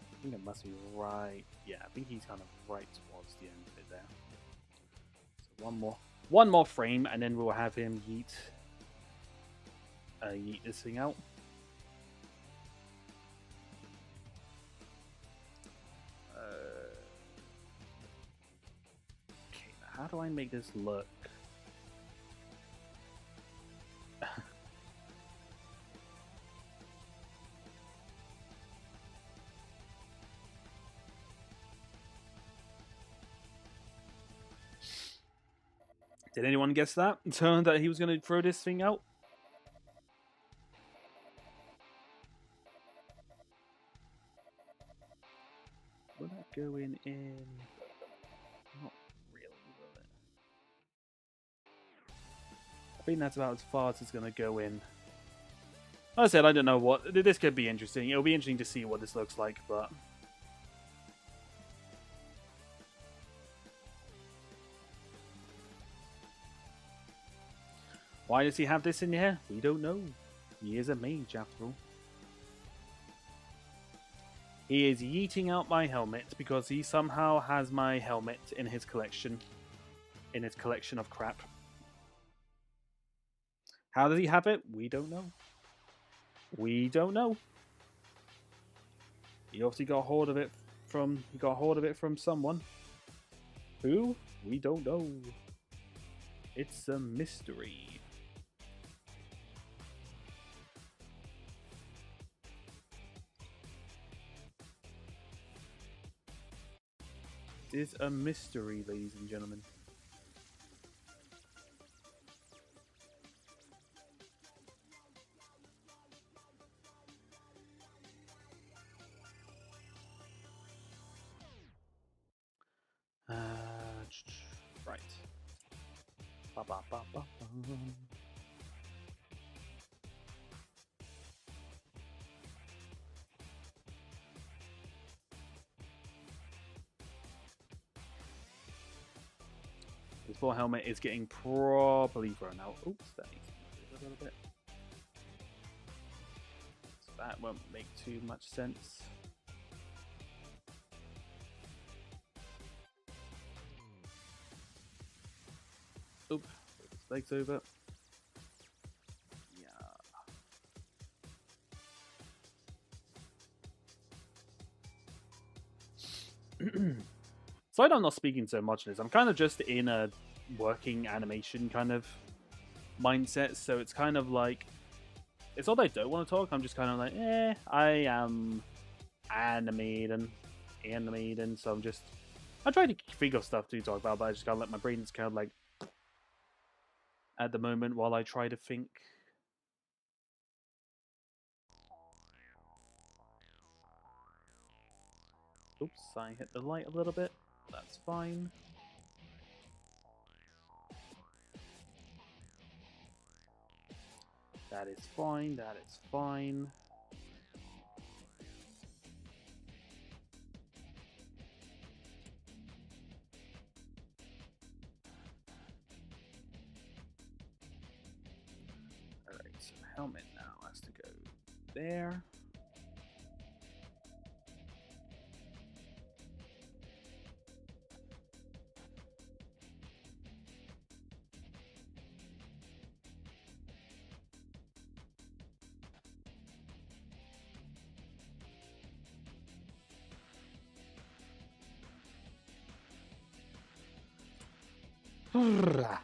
I think it must be right. Yeah, I think he's kind of right towards the end of it there. So one more frame, and then we'll have him yeet this thing out. Okay, how do I make this look? Did anyone guess that? Turned that he was going to throw this thing out? Will that go in? Not really, will it? I think that's about as far as it's going to go in. Like I said, I don't know what. This could be interesting. It'll be interesting to see what this looks like, but. Why does he have this in here? We don't know. He is a mage, after all. He is yeeting out my helmet because he somehow has my helmet in his collection. In his collection of crap. How does he have it? We don't know. We don't know. He obviously got hold of it from someone. Who? We don't know. It's a mystery. It is a mystery, ladies and gentlemen. Ba, ba, ba, ba, ba. This poor helmet is getting properly thrown out. Oops, that needs to move a little bit. So that won't make too much sense. Oop, put his legs over. Yeah. Sorry I'm not speaking so much of this. I'm kind of just in a working animation kind of mindset, so it's kind of like, it's not that I don't want to talk, I'm just kind of like, I am animating, so I try to think of stuff to talk about, but I just gotta let my brain kind of like, at the moment, while I try to think. Oops, I hit the light a little bit. That's fine. That is fine, that is fine. Alright, so helmet now has to go there.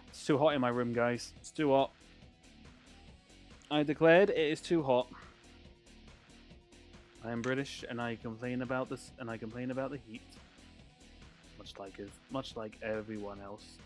It's too hot in my room, guys. It's too hot. I declared it is too hot. I am British, and I complain about this, and I complain about the heat, much like everyone else.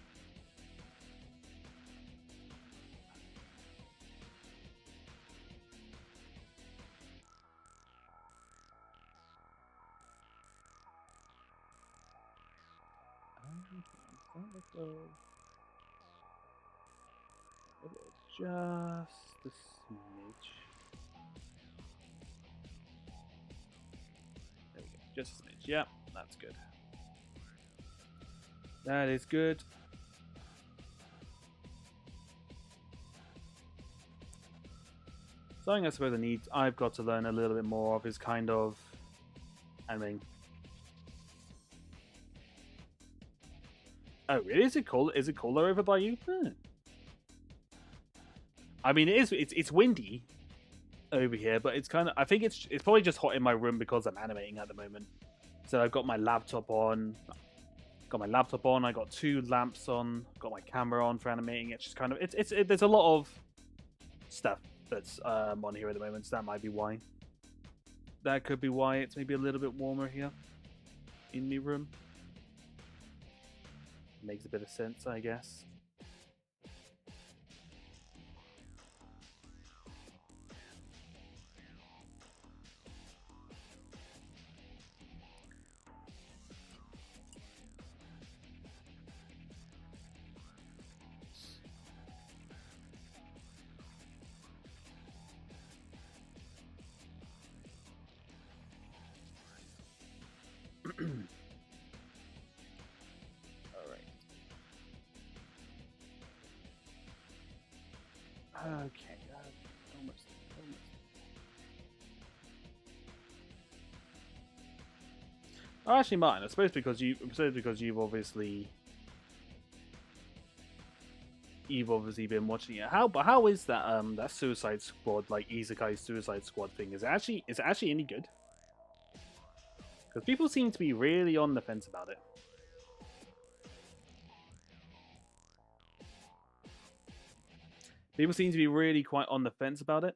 Just a smidge. There we go. Just a smidge. Yeah, that's good. That is good. Something I suppose I've got to learn a little bit more of is kind of animating. Oh, really? Is it cold? Is it colder over by you? I mean, it's windy over here, but it's kind of, I think it's probably just hot in my room because I'm animating at the moment. So I've got my laptop on. I got two lamps on. Got my camera on for animating. It's just kind of there's a lot of stuff that's on here at the moment, so that might be why. That could be why it's maybe a little bit warmer here in my room. Makes a bit of sense, I guess. Okay, almost. Oh, actually, Martin, I suppose because you've obviously been watching it. How is that that Suicide Squad, like Isekai Suicide Squad thing? Is it actually any good? Because people seem to be really on the fence about it. People seem to be really quite on the fence about it.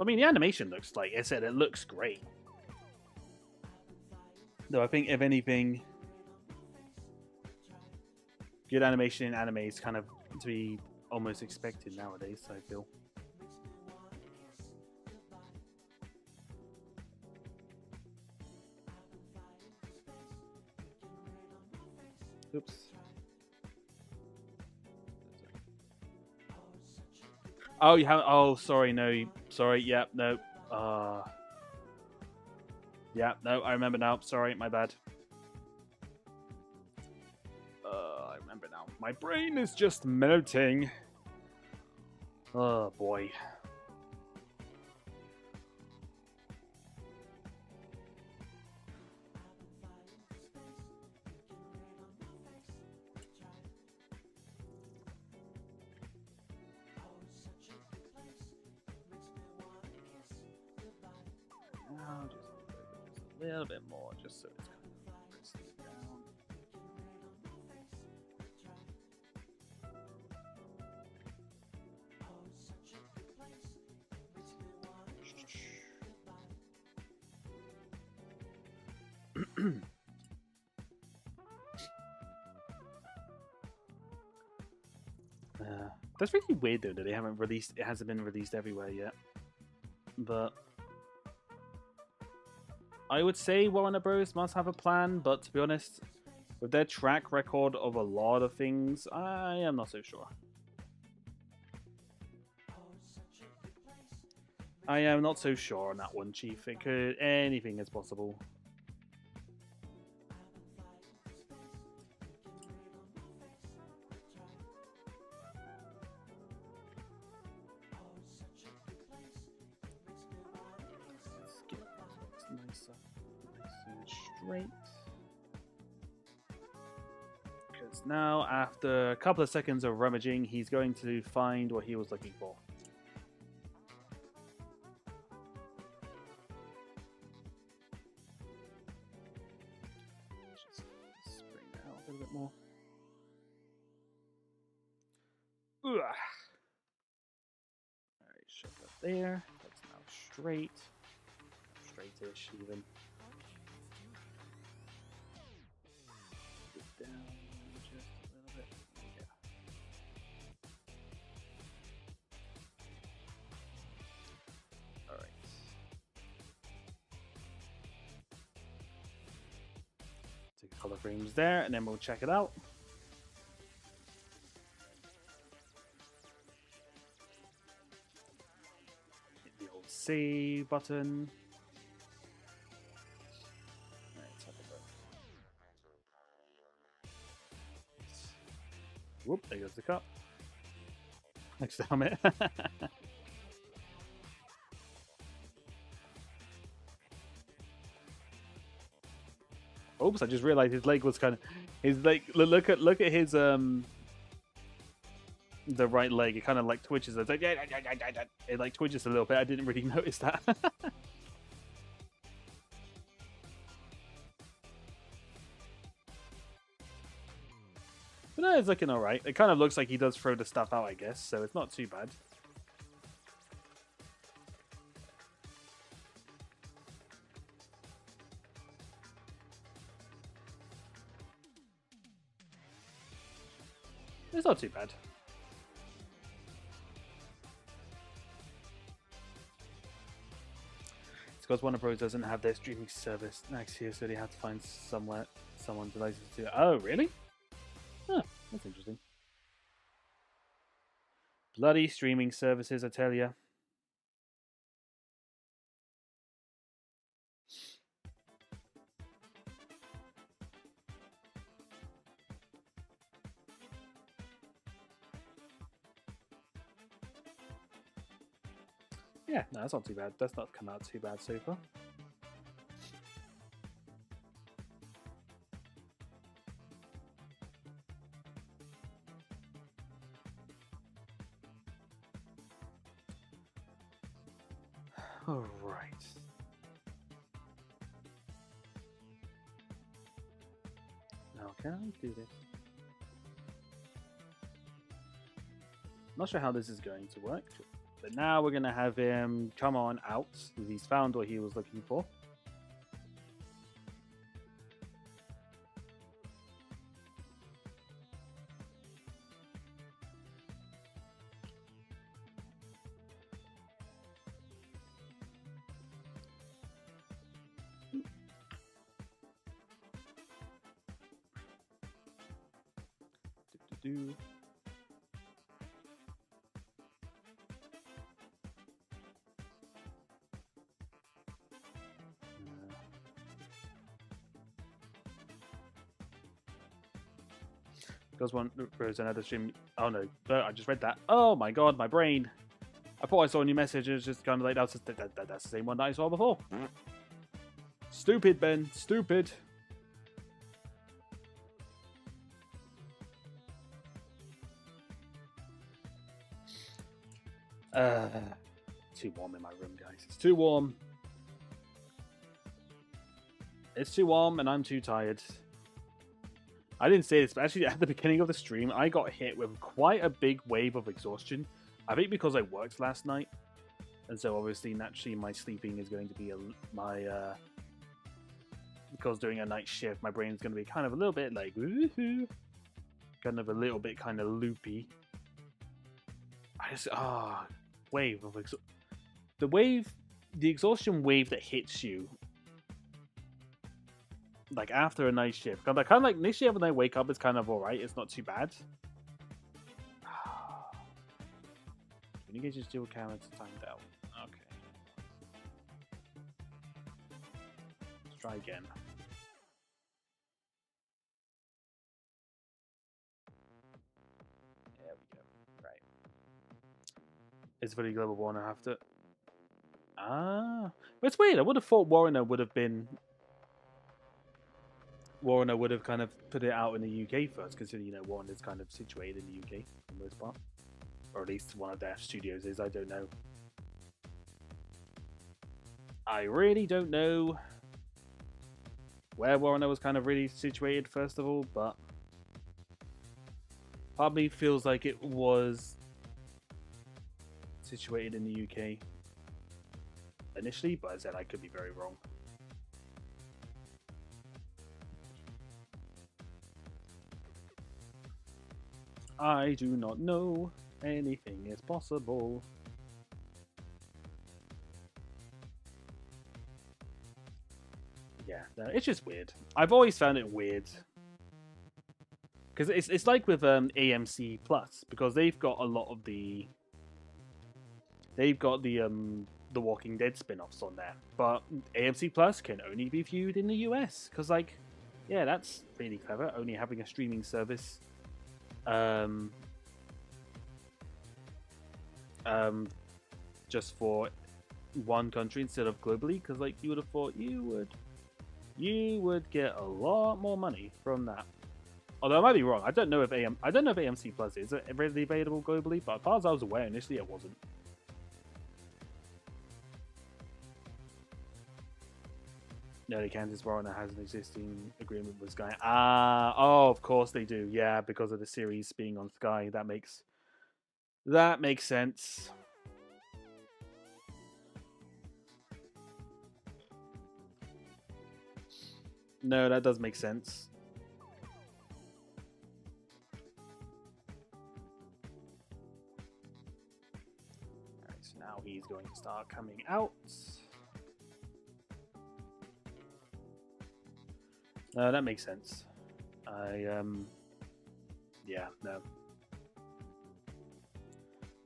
I mean, the animation looks, like I said, it looks great. Though I think, if anything, good animation in anime is kind of to be almost expected nowadays, I feel. Oh, you haven't. Oh, sorry. No. Sorry. Yeah. No. Yeah. No. I remember now. Sorry. My bad. I remember now. My brain is just melting. Oh boy. Now just a little bit more, just so it's kind of pressing down. That's really weird though that they haven't released. It hasn't been released everywhere yet. But I would say Warner Bros. Must have a plan. But to be honest, with their track record of a lot of things, I am not so sure. I am not so sure on that one, Chief. It could anything is possible. Straight, because now after a couple of seconds of rummaging, he's going to find what he was looking for. Just bring that out a little bit more. All right, shut that there. That's now straight, straightish even. Color frames there, and then we'll check it out. Hit the old save button. Let's have a look. Whoop, there goes the cup. Next to helmet. Oops! I just realized his leg was kind of his leg. Look at his the right leg. It kind of like twitches. It's like it like twitches a little bit. I didn't really notice that. But no, it's looking all right. It kind of looks like he does throw the stuff out, I guess. So it's not too bad. It's not too bad. It's because Warner Bros. Doesn't have their streaming service next year, so they have to find someone to license to. Oh, really? Huh, that's interesting. Bloody streaming services, I tell you. Yeah, no, that's not too bad. That's not come out too bad so far. All right. Now, can I do this? Not sure how this is going to work. But now we're going to have him come on out. He's found what he was looking for. Does one rose another stream? Oh no, I just read that. Oh my god, my brain. I thought I saw a new message. It was just kind of like, that's the same one that I saw before. Stupid, Ben. Stupid. Too warm in my room, guys. It's too warm. It's too warm and I'm too tired. I didn't say this, but actually at the beginning of the stream, I got hit with quite a big wave of exhaustion. I think because I worked last night. And so obviously, naturally, my sleeping is going to be because doing a night shift, my brain's going to be kind of a little bit like, woohoo. Kind of a little bit kind of loopy. I just, wave of the exhaustion wave that hits you like after a night shift. Kind of like initially when I wake up, it's kind of alright. It's not too bad. When you get your dual camera to time down. Okay. Let's try again. There we go. Right. It's really global warning. I have to. But it's weird. I would have thought Warner would have kind of put it out in the UK first, considering, you know, Warner's kind of situated in the UK for the most part. Or at least one of their studios is. I don't know. I really don't know where Warner was kind of really situated, first of all, but part of me feels like it was situated in the UK initially, but as I said, I could be very wrong. I do not know. Anything is possible. Yeah, no, it's just weird. I've always found it weird. Because it's like with AMC Plus, because they've got a lot of the... They've got the Walking Dead spin-offs on there. But AMC Plus can only be viewed in the US. Because, like, yeah, that's really clever. Only having a streaming service. Just for one country instead of globally, because like you would have thought you would get a lot more money from that. Although I might be wrong. I don't know if AMC Plus is readily available globally, but as far as I was aware, initially it wasn't. No, Kansas Warner has an existing agreement with Sky. Oh, of course they do. Yeah, because of the series being on Sky, that makes sense. No, that does make sense. Alright, so now he's going to start coming out. No, that makes sense. Yeah, no.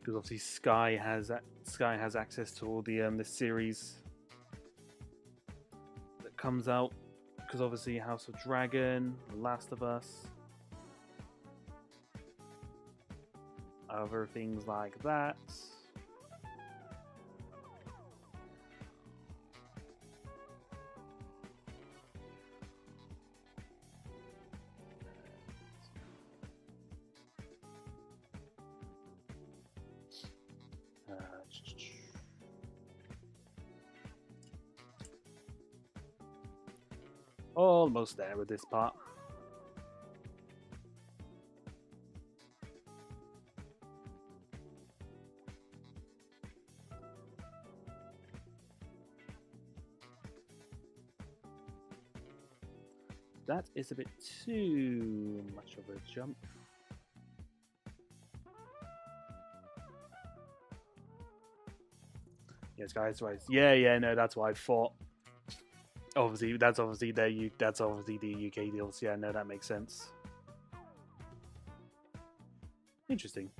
Because obviously Sky has access to all the series that comes out. Because obviously House of Dragon, The Last of Us, other things like that. Almost there with this part. That is a bit too much of a jump. Yes, guys, right. Yeah, no, that's what I thought. Obviously, that's obviously the UK deals. Yeah, no, that makes sense. Interesting.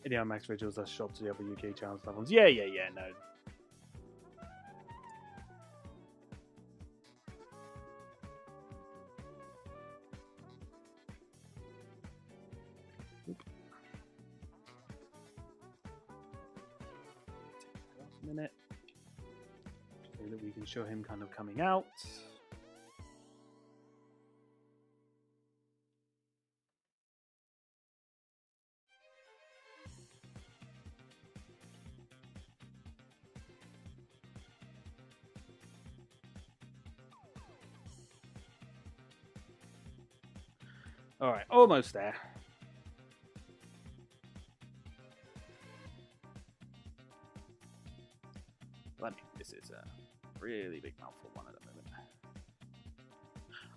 Video Max visuals are shopped to the other UK channels platforms. Yeah, no. Minute so that we can show him kind of coming out. All right, almost there. This is a really big mouthful one at the moment.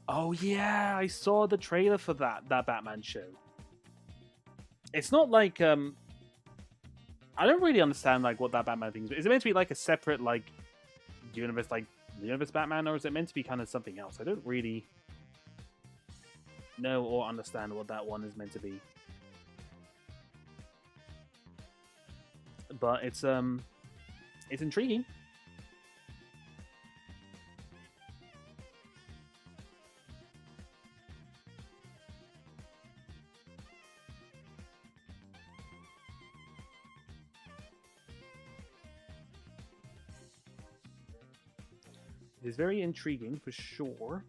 Oh yeah, I saw the trailer for that Batman show. It's not like I don't really understand like what that Batman thing is. Is it meant to be like a separate like universe, like the universe Batman, or is it meant to be kind of something else? I don't really know or understand what that one is meant to be. But it's intriguing. It is very intriguing for sure.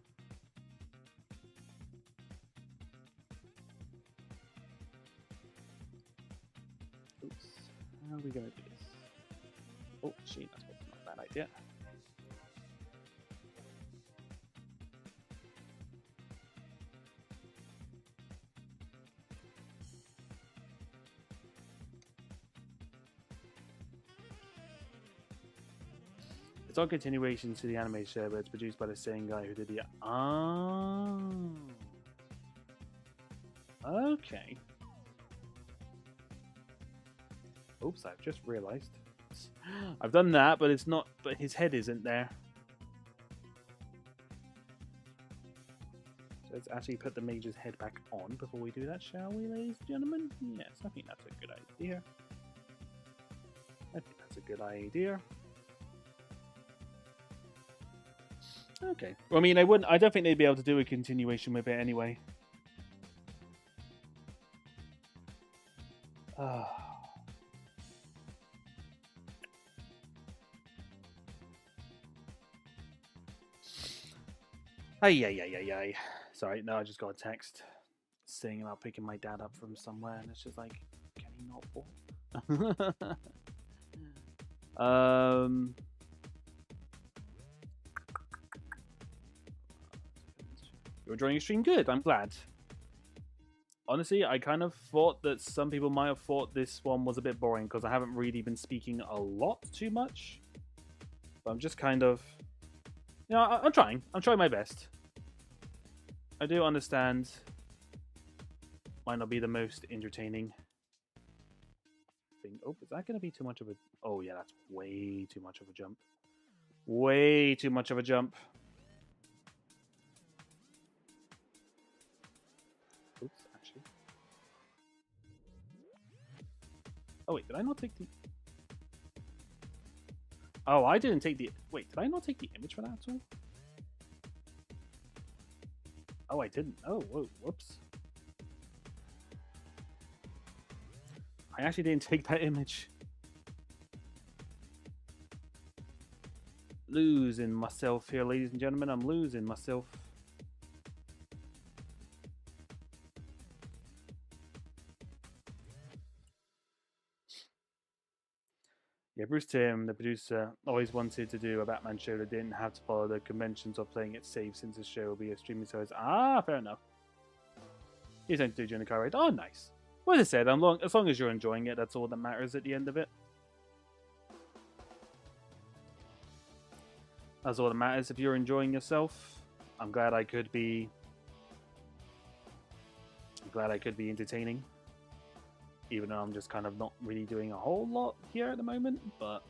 Oops. How are we going to do this? Oh, shit, that's not a bad idea. It's all continuation to the anime show, but it's produced by the same guy who did the... Oh. Okay. Oops, I've just realized. I've done that, but it's not... But his head isn't there. So let's actually put the mage's head back on before we do that, shall we, ladies and gentlemen? Yes, I think that's a good idea. I think that's a good idea. Okay. Well, I mean, I don't think they'd be able to do a continuation with it anyway. Ay. Sorry, no, I just got a text saying about picking my dad up from somewhere, and it's just like, can he not walk? You're enjoying your stream? Good, I'm glad. Honestly, I kind of thought that some people might have thought this one was a bit boring because I haven't really been speaking a lot too much. But I'm just kind of... You know, I'm trying. I'm trying my best. I do understand. Might not be the most entertaining thing. Oh, is that going to be too much of a... Oh, yeah, that's way too much of a jump. Way too much of a jump. Oops, actually. Oh, wait, did I not take the... Oh, I didn't take the... Wait, did I not take the image for that at all? Oh, I didn't. Oh, whoa, whoops. I actually didn't take that image. Losing myself here, ladies and gentlemen. I'm losing myself. Yeah, Bruce Timm, the producer, always wanted to do a Batman show that didn't have to follow the conventions of playing it safe since the show will be a streaming service. Ah, fair enough. He's going to do during the car ride. Oh, nice. Well, as I said, as long as you're enjoying it, that's all that matters at the end of it. That's all that matters. If you're enjoying yourself, I'm glad I could be entertaining. Even though I'm just kind of not really doing a whole lot here at the moment, but...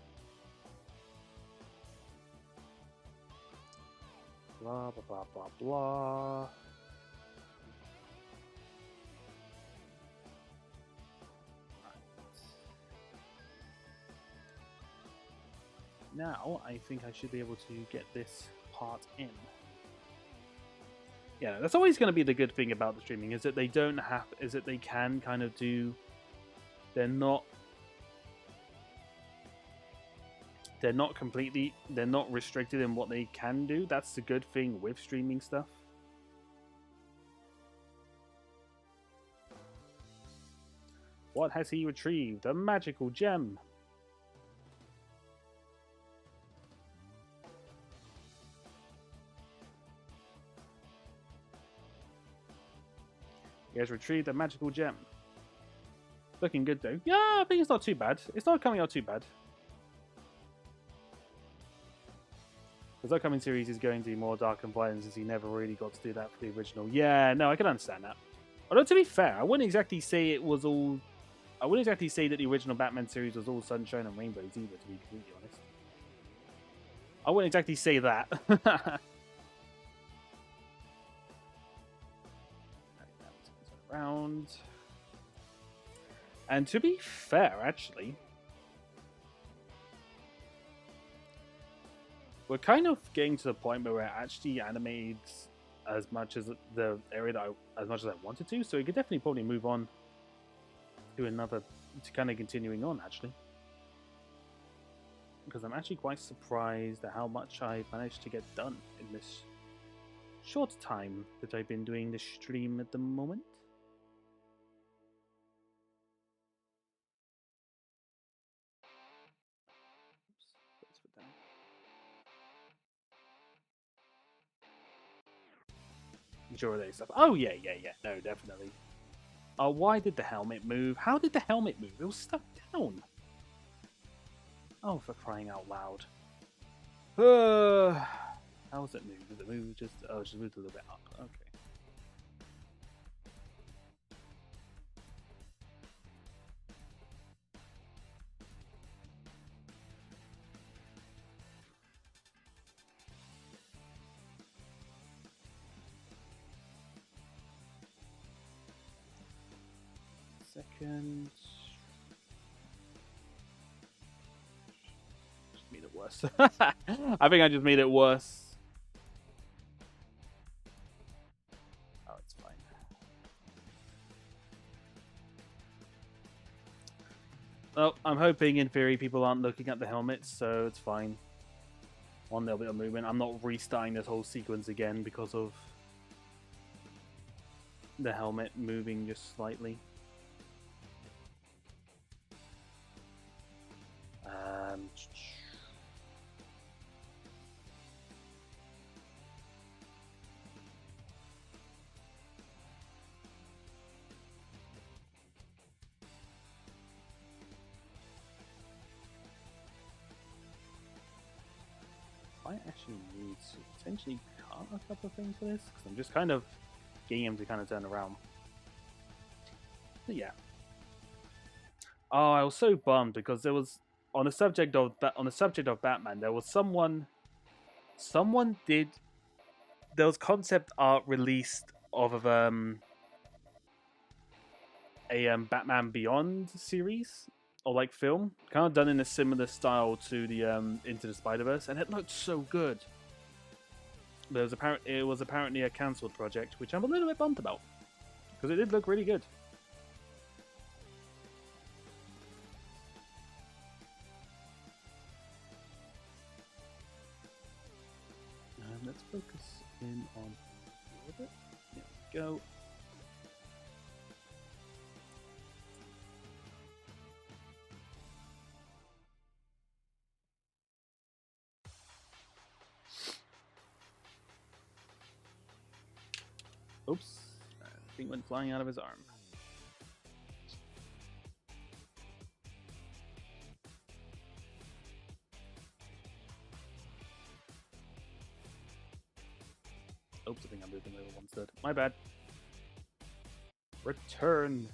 Blah, blah, blah, blah, blah. Right. now I think I should be able to get this part in. Yeah, that's always going to be the good thing about the streaming, is that they don't have, is that they can kind of do, they're not completely, they're not restricted in what they can do. That's the good thing with streaming stuff. What has he retrieved? A magical gem. He has retrieved a magical gem. Looking good though. Yeah, I think it's not too bad. It's not coming out too bad. His upcoming series is going to be more dark and violent, since he never really got to do that for the original. Yeah, no, I can understand that. Although, to be fair, I wouldn't exactly say it was all... I wouldn't exactly say that the original Batman series was all sunshine and rainbows either, to be completely honest. I wouldn't exactly say that. Around. And to be fair, actually, we're kind of getting to the point where we're actually animated as much as the area that as much as I wanted to, so we could definitely probably move on to another, to kind of continuing on actually, because I'm actually quite surprised at how much I managed to get done in this short time that I've been doing this stream at the moment. Day stuff. Oh yeah, no, definitely. Oh, why did the helmet move? How did the helmet move? It was stuck down. Oh, for crying out loud. How was it move? Did it move just... Oh, it just moved a little bit up. Okay. Second. Just made it worse. I think I just made it worse. Oh, it's fine. Well, I'm hoping in theory people aren't looking at the helmets, so it's fine. One little bit of movement. I'm not restarting this whole sequence again because of the helmet moving just slightly. I actually need to potentially cut a couple of things for this, because I'm just kind of getting him to kind of turn around. But yeah. Oh, I was so bummed because there was on the subject of Batman, there was someone did, there was concept art released of a Batman Beyond series or like film, kind of done in a similar style to the Into the Spider-Verse, and it looked so good. But it was apparently a cancelled project, which I'm a little bit bummed about because it did look really good. Let's focus in on a little bit. There we go. Oops. The thing went flying out of his arm. Oops, I think I moved him over one instead. My bad. Return.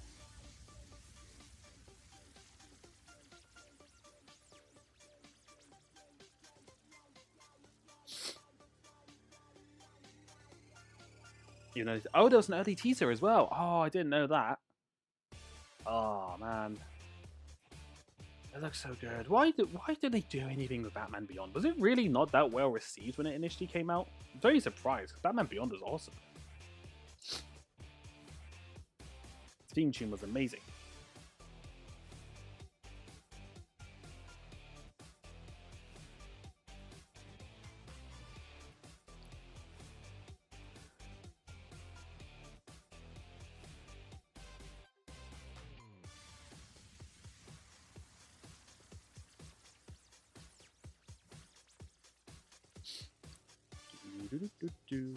You know, oh, there was an early teaser as well. Oh, I didn't know that. Oh man. It looks so good. Why did they do anything with Batman Beyond? Was it really not that well received when it initially came out? I'm very surprised, because Batman Beyond is awesome. The theme tune was amazing. Do-do-do-do-do.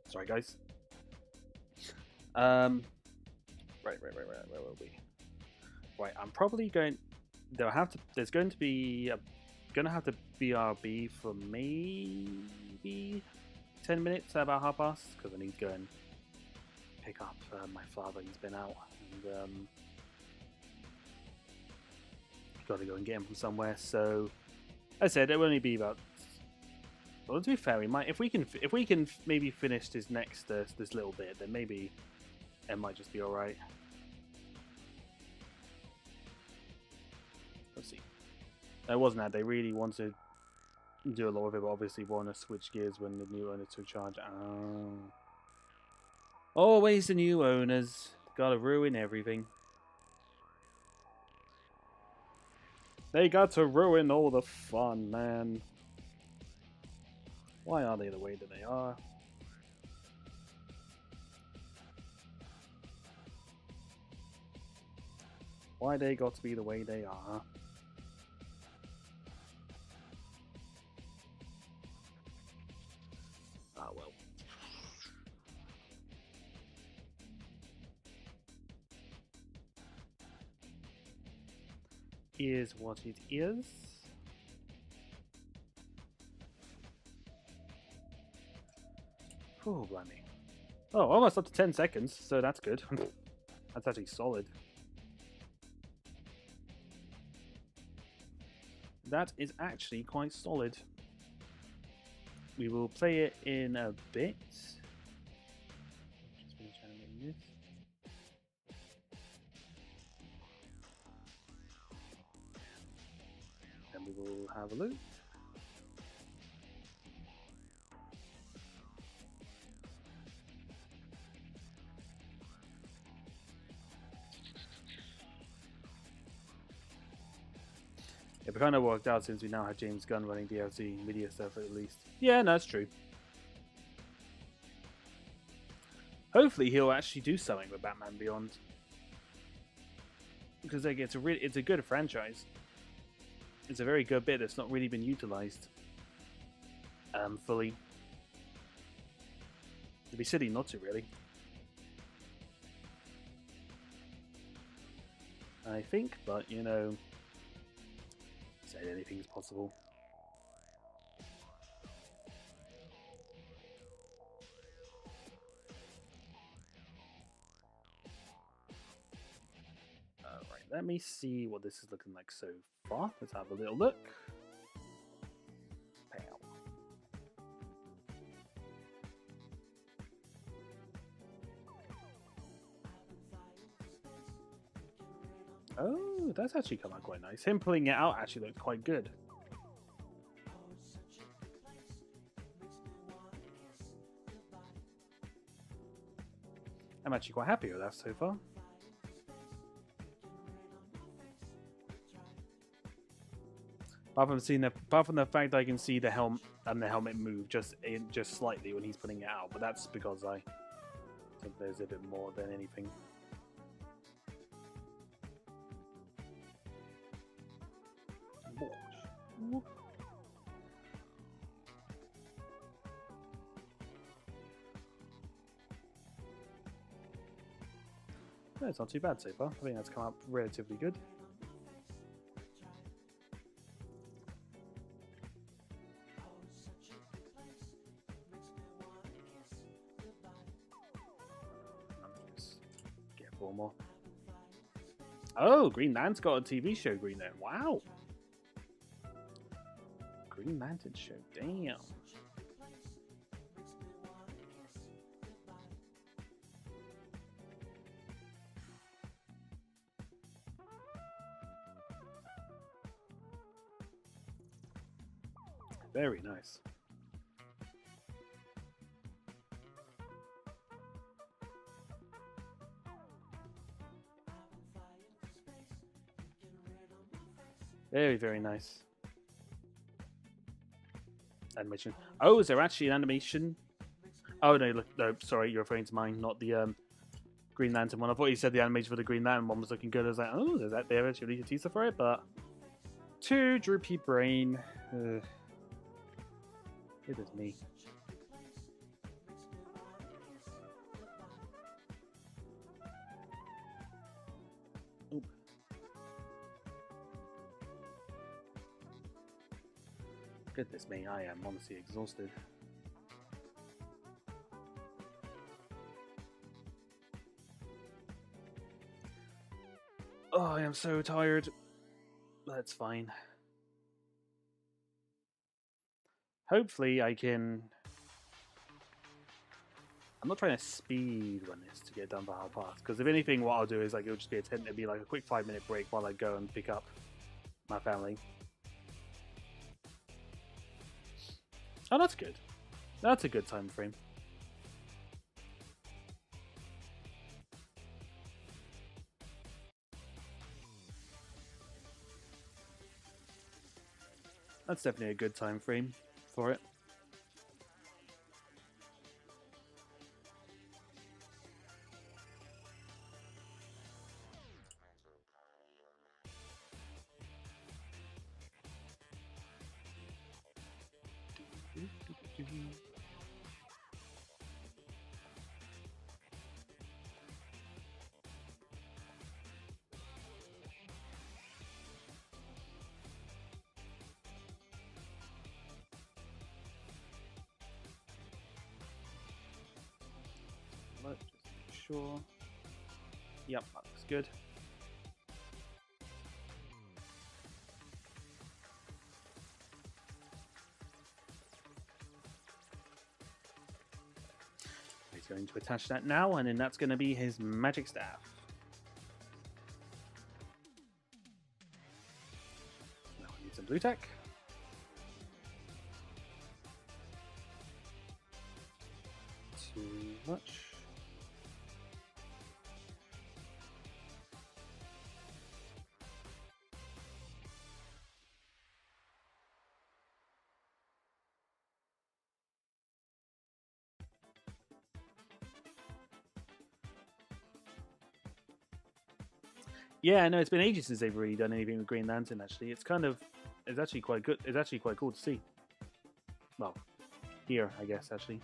Sorry, guys. Right. Where will we? Right, I'm probably going. There's going to be gonna have to BRB for maybe 10 minutes, about half past, because I need to go and pick up my father. He's been out, and got to go and get him from somewhere. So, as I said, it will only be about. Well, to be fair, we might if we can maybe finish this next this little bit, then maybe it might just be all right. Let's see. It wasn't that they really wanted to do a lot of it, but obviously want to switch gears when the new owner took charge. Oh. Always the new owners. Gotta ruin everything. They got to ruin all the fun, man. Why are they the way that they are? Why they got to be the way they are? Ah, well. Is what it is. Oh, blimey. Oh, almost up to 10 seconds, so that's good. That's actually solid. That is actually quite solid. We will play it in a bit. Just finish animating this. Then we will have a look. It kind of worked out since we now have James Gunn running DLC media stuff at least. Yeah, no, that's true. Hopefully he'll actually do something with Batman Beyond. Because like, it's a good franchise. It's a very good bit that's not really been utilized fully. It'd be silly not to, really. I think, but you know, said anything's possible. Alright, let me see what this is looking like so far. Let's have a little look. Pow. Oh, that's actually come out quite nice. Him pulling it out actually looks quite good. I'm actually quite happy with that so far. Apart from the fact that I can see the helmet move just slightly when he's putting it out, but that's because I think there's a bit more than anything. No, it's not too bad so far. I think that's come out relatively good. Get 4 more. Oh, Green Lantern's got a TV show, Green Lantern. Wow. Green Lantern show. Damn. Very nice. Very, very nice. Animation. Oh, is there actually an animation? Oh, no, look, no, sorry, you're referring to mine, not the Green Lantern one. I thought you said the animation for the Green Lantern one was looking good. I was like, oh, there's that there actually a teaser for it, but too droopy brain. It is me. Oop. Goodness me, I am honestly exhausted. Oh, I am so tired. That's fine. Hopefully I can... I'm not trying to speed run this to get done for half past, because if anything what I'll do is like it'll just be it'll be like a quick 5-minute break while I go and pick up my family. Oh, that's good. That's a good time frame. That's definitely a good time frame for it. Just make sure. Yep, that looks good. He's going to attach that now, and then that's going to be his magic staff. Now I need some blue tack. Too much. Yeah, I know it's been ages since they've really done anything with Green Lantern. Actually, it's actually quite good. It's actually quite cool to see. Well, here I guess actually.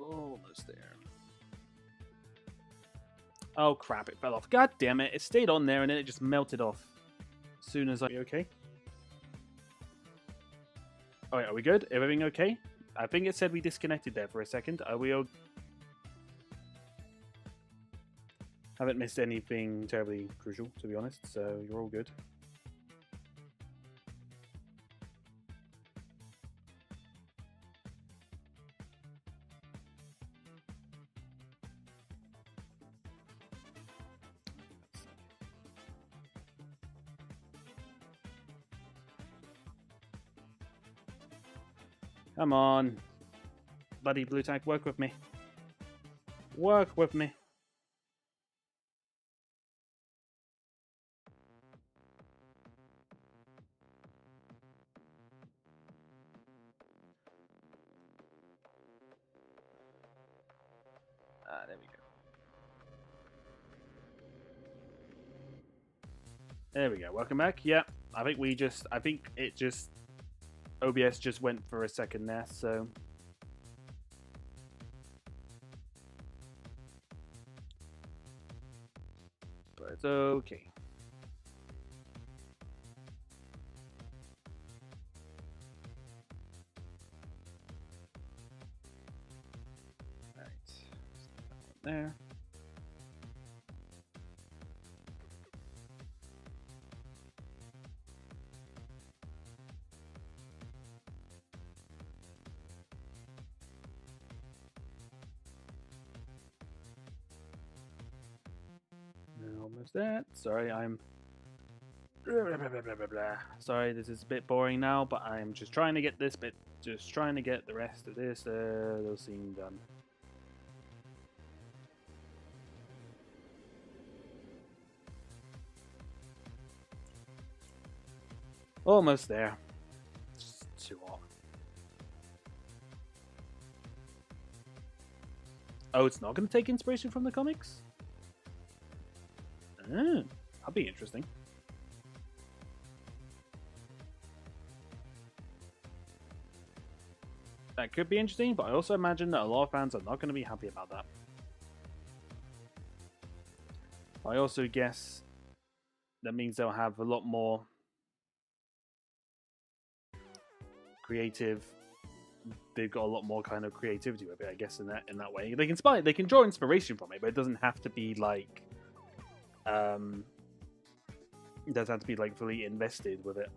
Almost there. Oh crap, it fell off. God damn it, it stayed on there and then it just melted off. As soon as I... okay? Alright, are we good? Everything okay? I think it said we disconnected there for a second. Are we all... haven't missed anything terribly crucial, to be honest, so you're all good. Come on. Bloody blue tack, work with me. Work with me. There we go. There we go. Welcome back. Yep. I think OBS just went for a second there, so. But it's okay. Alright. There. Almost that. Sorry, I'm. Sorry, this is a bit boring now, but I'm just trying to get this bit. Just trying to get the rest of this little scene done. Almost there. Just too hot. Oh, it's not going to take inspiration from the comics? Oh, that'll be interesting. That could be interesting, but I also imagine that a lot of fans are not going to be happy about that. I also guess that means they'll have a lot more creative. They've got a lot more kind of creativity with it, I guess, in that way. They can draw inspiration from it, but it doesn't have to be like it doesn't have to be like fully invested with it.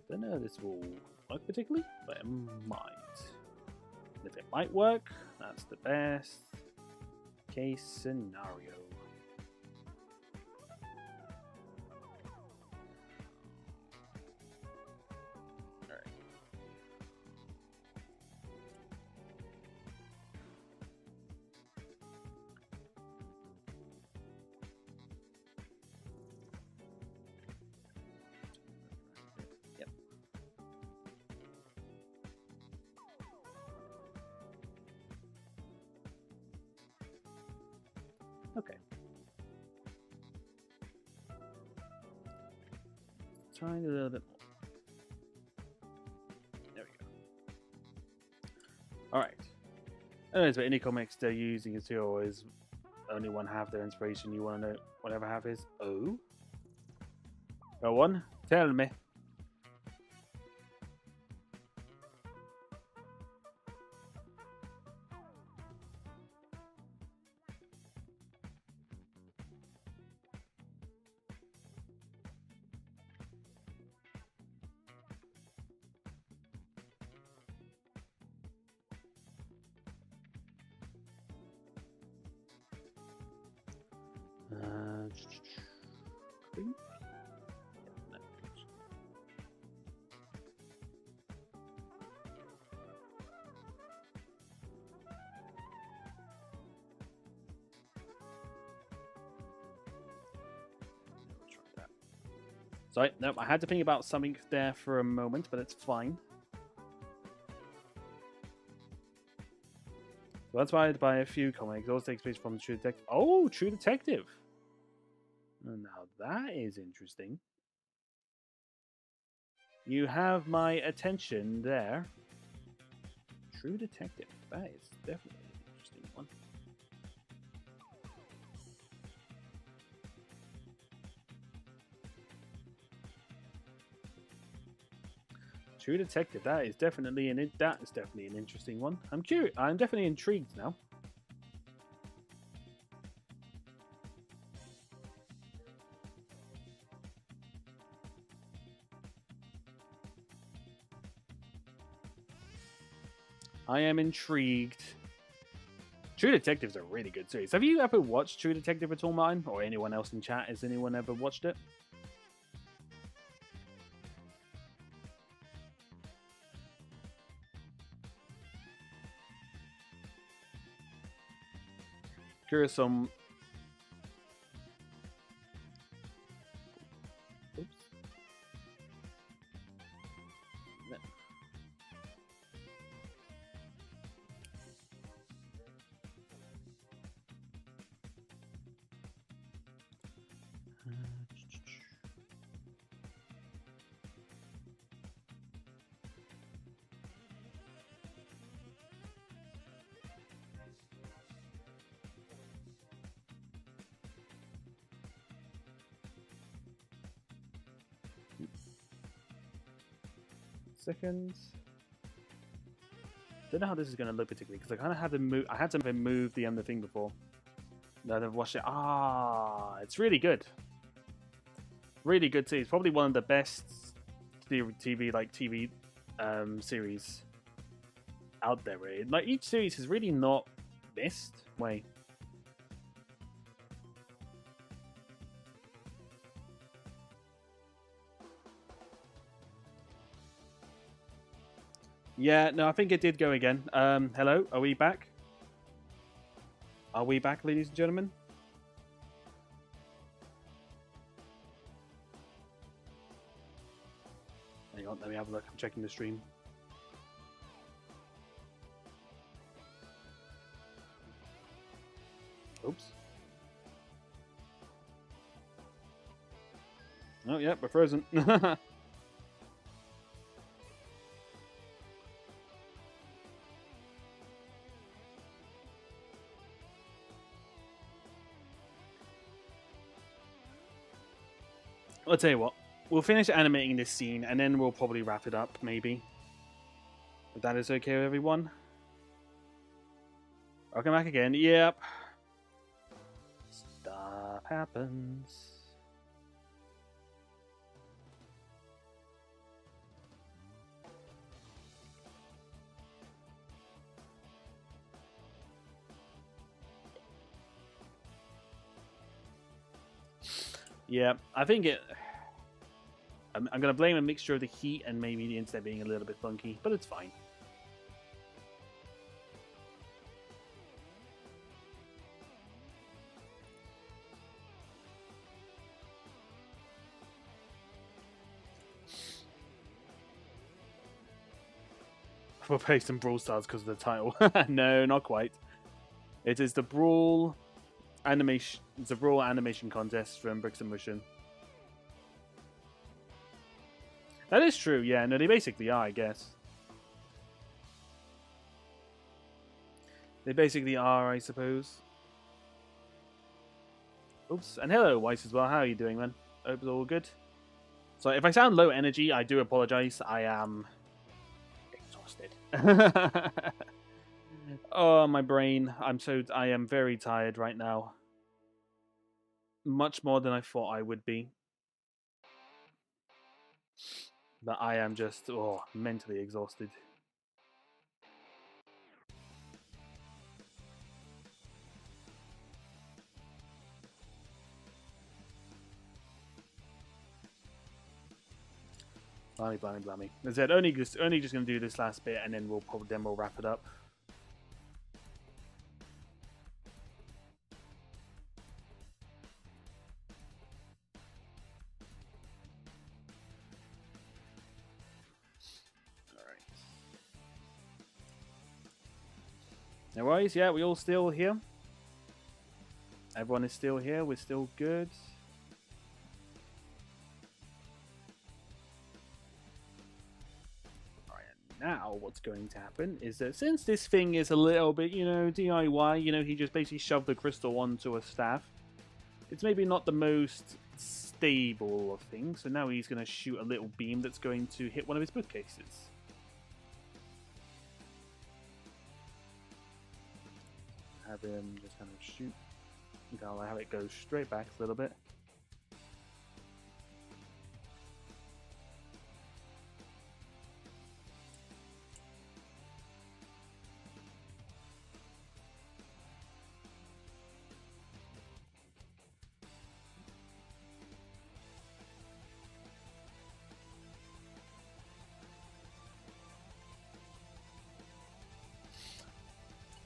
Don't know if this will work particularly, but it might. And if it might work, that's the best case scenario. Alright. Yep. Okay. Trying a little bit more. There we go. Alright. Anyways, but indie comics they're using is here always only one half their inspiration. You want to know whatever half is? Oh? Go on, tell me. Sorry, no, I had to think about something there for a moment, but it's fine. So that's why I had to buy a few comics. Those takes place from True Detective. Oh, True Detective! Now that is interesting. You have my attention there. True Detective. That is definitely an interesting one. True Detective. That is definitely an interesting one. I'm curious. I'm definitely intrigued now. I am intrigued. True Detective's a really good series. Have you ever watched True Detective at all, Martin? Or anyone else in chat? Has anyone ever watched it? Curious on... Oops. Seconds. Don't know how this is going to look particularly because I kind of had to move. I had to move the other thing before. No, I've watched it. Ah, it's really good. Really good series. Probably one of the best TV series out there. Really, like each series is really not missed. Wait. Yeah, no, I think it did go again. Hello, are we back? Are we back, ladies and gentlemen? Hang on, let me have a look. I'm checking the stream. Oops. Oh, yeah, we're frozen. I'll tell you what. We'll finish animating this scene, and then we'll probably wrap it up, maybe. If that is okay with everyone. I'll come back again. Yep. Stuff happens. Yeah, I think it... I'm going to blame a mixture of the heat and maybe the internet being a little bit funky, but it's fine. We'll play some Brawl Stars because of the title. No, not quite. It is the Brawl animation. It's a Brawl animation contest from Brickarms. That is true, yeah. No, they basically are, I guess. They basically are, I suppose. Oops. And hello, Weiss, as well. How are you doing, man? Hope it's all good. So if I sound low energy, I do apologize. I am exhausted. Oh, my brain. I am very tired right now. Much more than I thought I would be. But I am just, mentally exhausted. Blimey. As I said, only just going to do this last bit, and then we'll wrap it up. No worries, yeah, we all still here. Everyone is still here, we're still good. Alright, now what's going to happen is that since this thing is a little bit, DIY, he just basically shoved the crystal onto a staff. It's maybe not the most stable of things, so now he's going to shoot a little beam that's going to hit one of his bookcases. Have him just kind of shoot. I'll have it go straight back a little bit.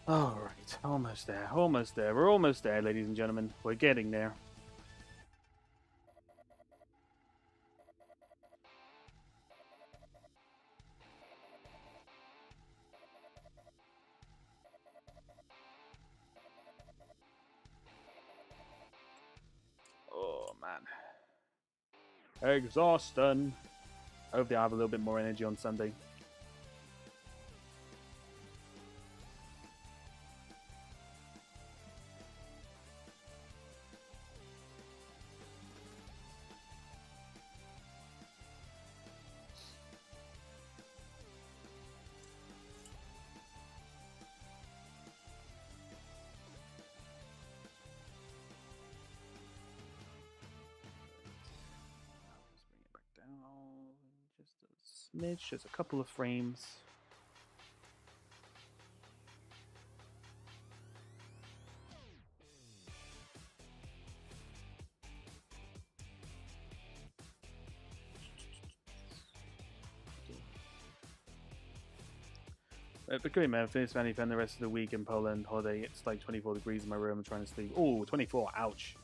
Alright, almost there, almost there. We're almost there, ladies and gentlemen. We're getting there. Oh, man. Exhausting. Hopefully I have a little bit more energy on Sunday. Just a smidge, just a couple of frames. But great, man. Finished Fanny Fan the rest of the week in Poland holiday. It's like 24 degrees in my room. I'm trying to sleep. Oh, 24. Ouch.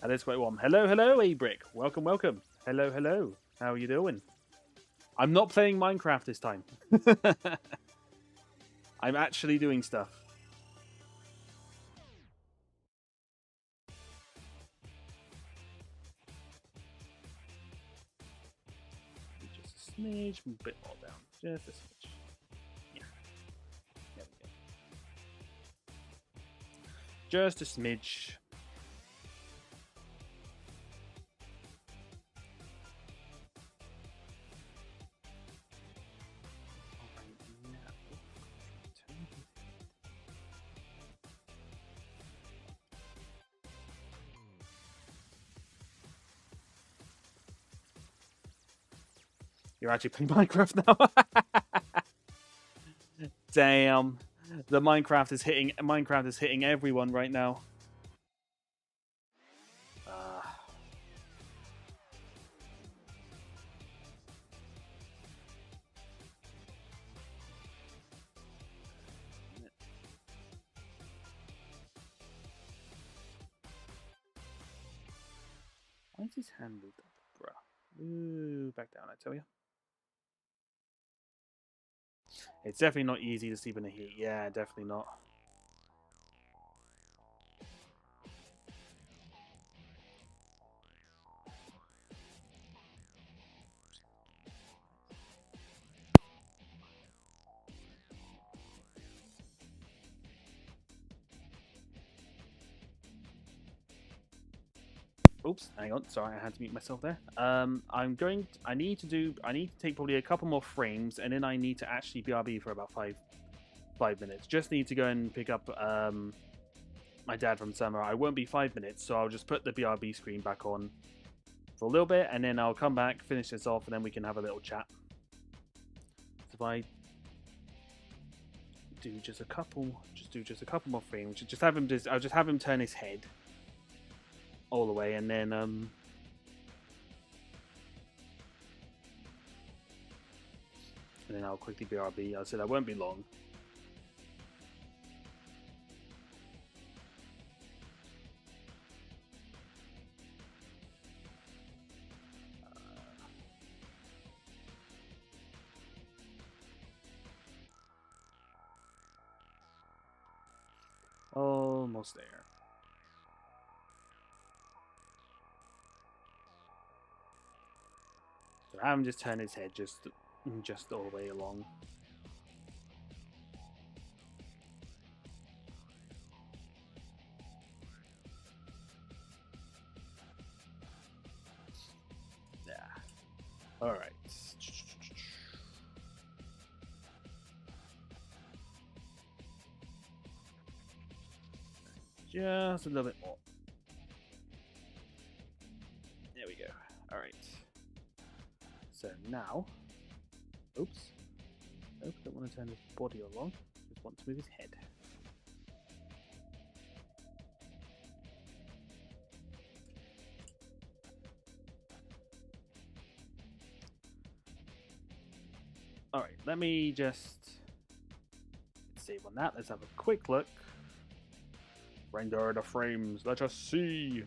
That is quite warm. Hello, hello, A-Brick. Welcome, welcome. Hello, hello. How are you doing? I'm not playing Minecraft this time. I'm actually doing stuff. Just a smidge, a bit more down. Just a smidge. Yeah. There we go. Just a smidge. You're actually playing Minecraft now. Damn, the Minecraft is hitting everyone right now. Why is his hand moved up, bruh? Ooh, back down, I tell you. It's definitely not easy to sleep in the heat. Yeah, definitely not. Oops, hang on. Sorry, I had to mute myself there. I need to take probably a couple more frames, and then I need to actually BRB for about five minutes. Just need to go and pick up my dad from summer. I won't be 5 minutes, so I'll just put the BRB screen back on for a little bit, and then I'll come back, finish this off, and then we can have a little chat. So if I do just a couple more frames, I'll just have him turn his head all the way, and then and then I'll quickly BRB. I said I won't be long. Almost there. So have him just turn his head just all the way along. Yeah. All right. Just a little bit more. There we go. All right. So now, oops. Nope, don't want to turn his body along. Just want to move his head. All right. Let me just. save on that. Let's have a quick look. Render the frames. Let us see.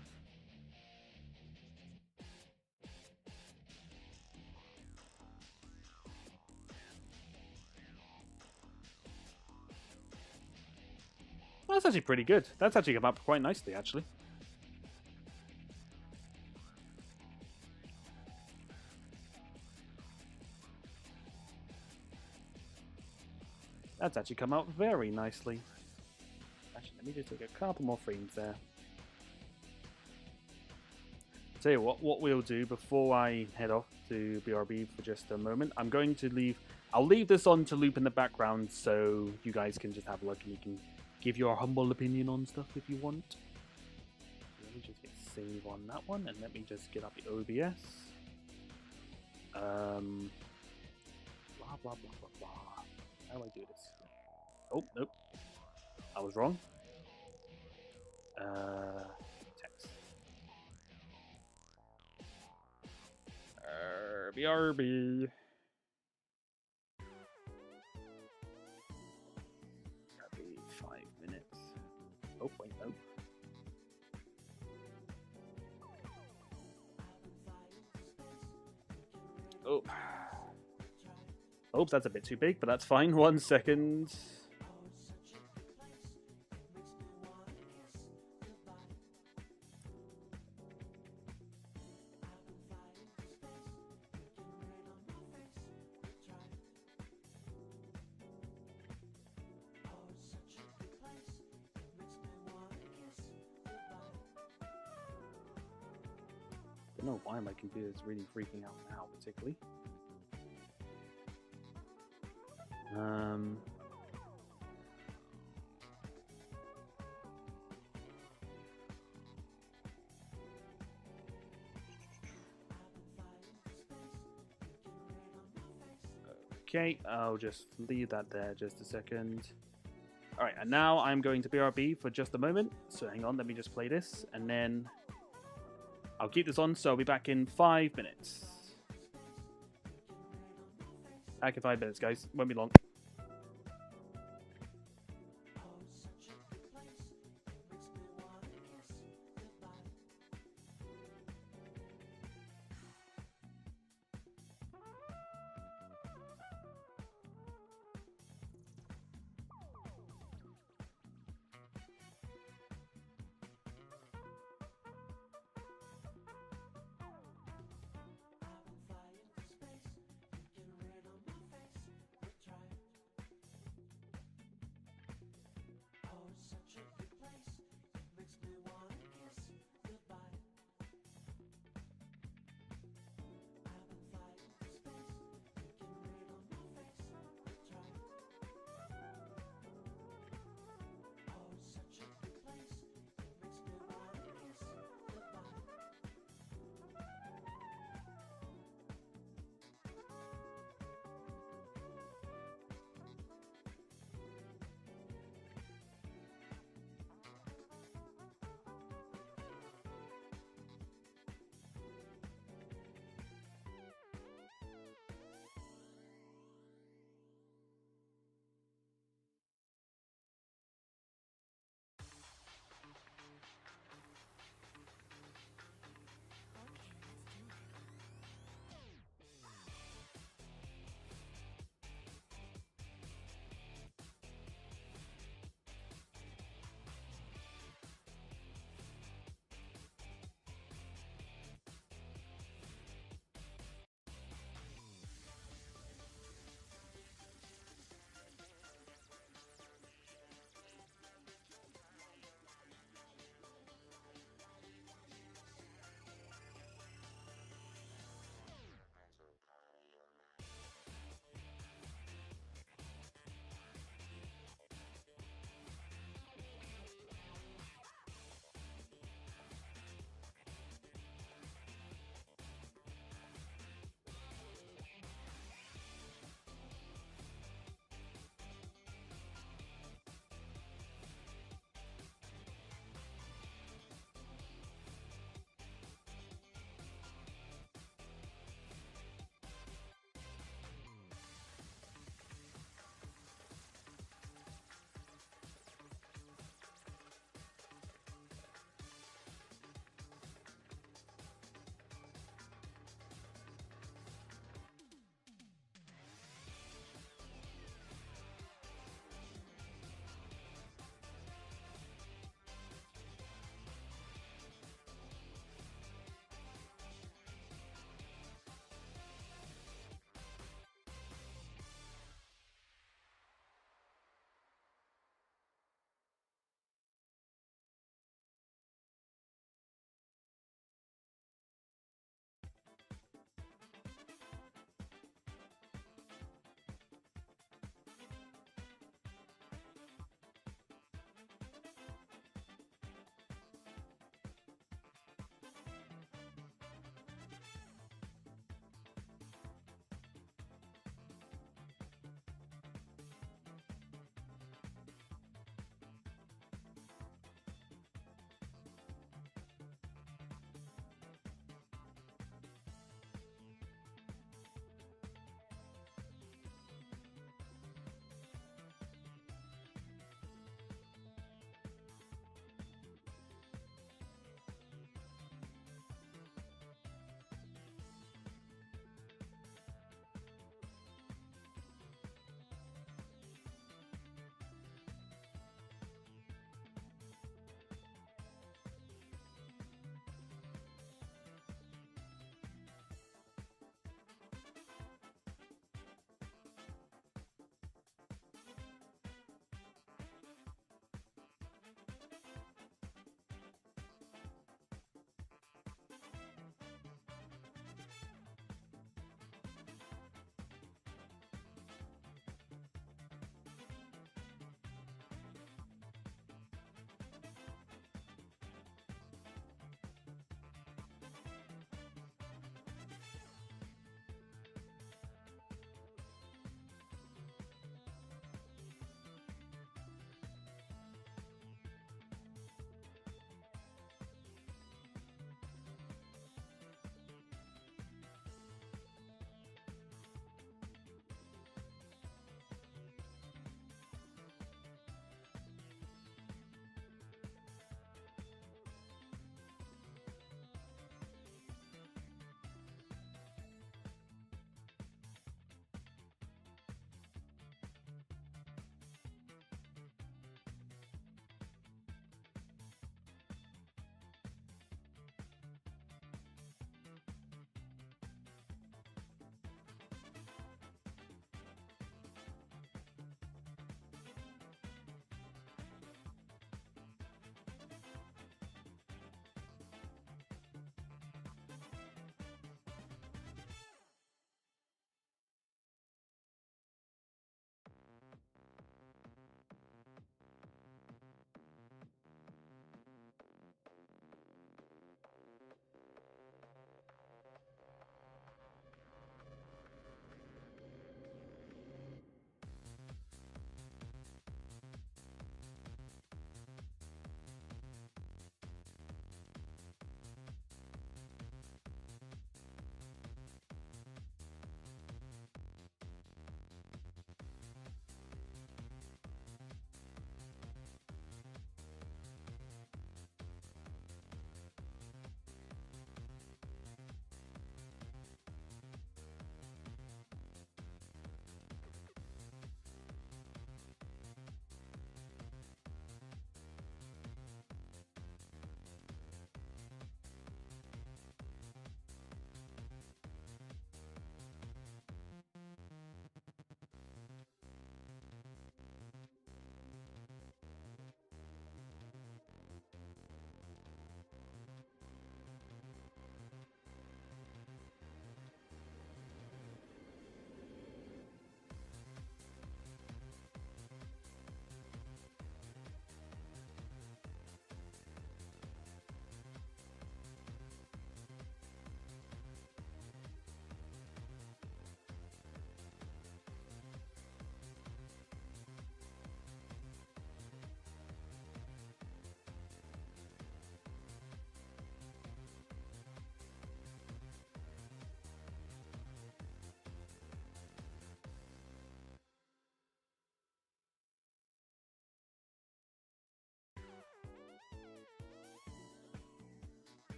That's actually pretty good. That's actually come up quite nicely, actually. That's actually come out very nicely. Actually, let me just take a couple more frames there. Tell you what we'll do before I head off to BRB for just a moment. I'm going to leave... I'll leave this on to loop in the background so you guys can just have a look and you can give your humble opinion on stuff if you want. Let me just hit save on that one and let me just get up the OBS. Blah, blah, blah, blah, blah. How do I do this? Oh, nope. I was wrong. Text. BRB. 5 minutes. Oh, wait, no. Oh. Oops, that's a bit too big, but that's fine. 1 second. I don't know why my computer is really freaking out now, particularly. Okay, I'll just leave that there just a second. Alright, and now I'm going to BRB for just a moment. So hang on, let me just play this, and then I'll keep this on, so I'll be back in 5 minutes. Back in 5 minutes, guys. Won't be long.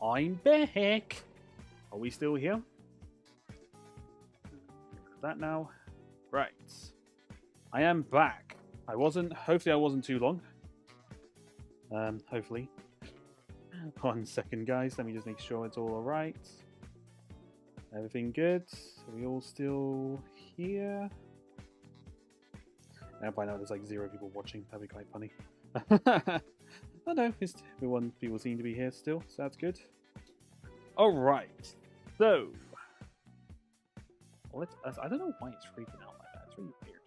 I'm back. Are we still here? That now. Right. I am back. Hopefully I wasn't too long. Hopefully. 1 second, guys. Let me just make sure it's all alright. Everything good? Are we all still here? And find out there's like 0 people watching. That'd be quite funny. Oh no, people seem to be here still, so that's good. Alright. So. I don't know why it's freaking out like that. It's really weird.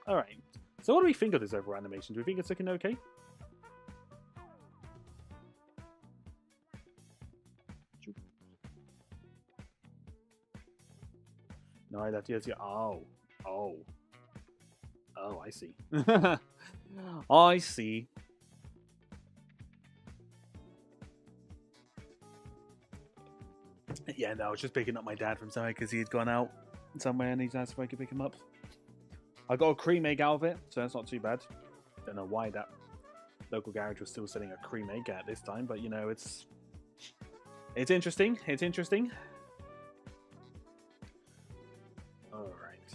Alright. So what do we think of this overall animation? Do we think it's looking okay? No, that's yes. Oh, I see. I see. Yeah, no, I was just picking up my dad from somewhere because he had gone out somewhere and he's asked if I could pick him up. I got a cream egg out of it, so that's not too bad. Don't know why that local garage was still selling a cream egg at this time, but you know, it's interesting. It's interesting. Alright.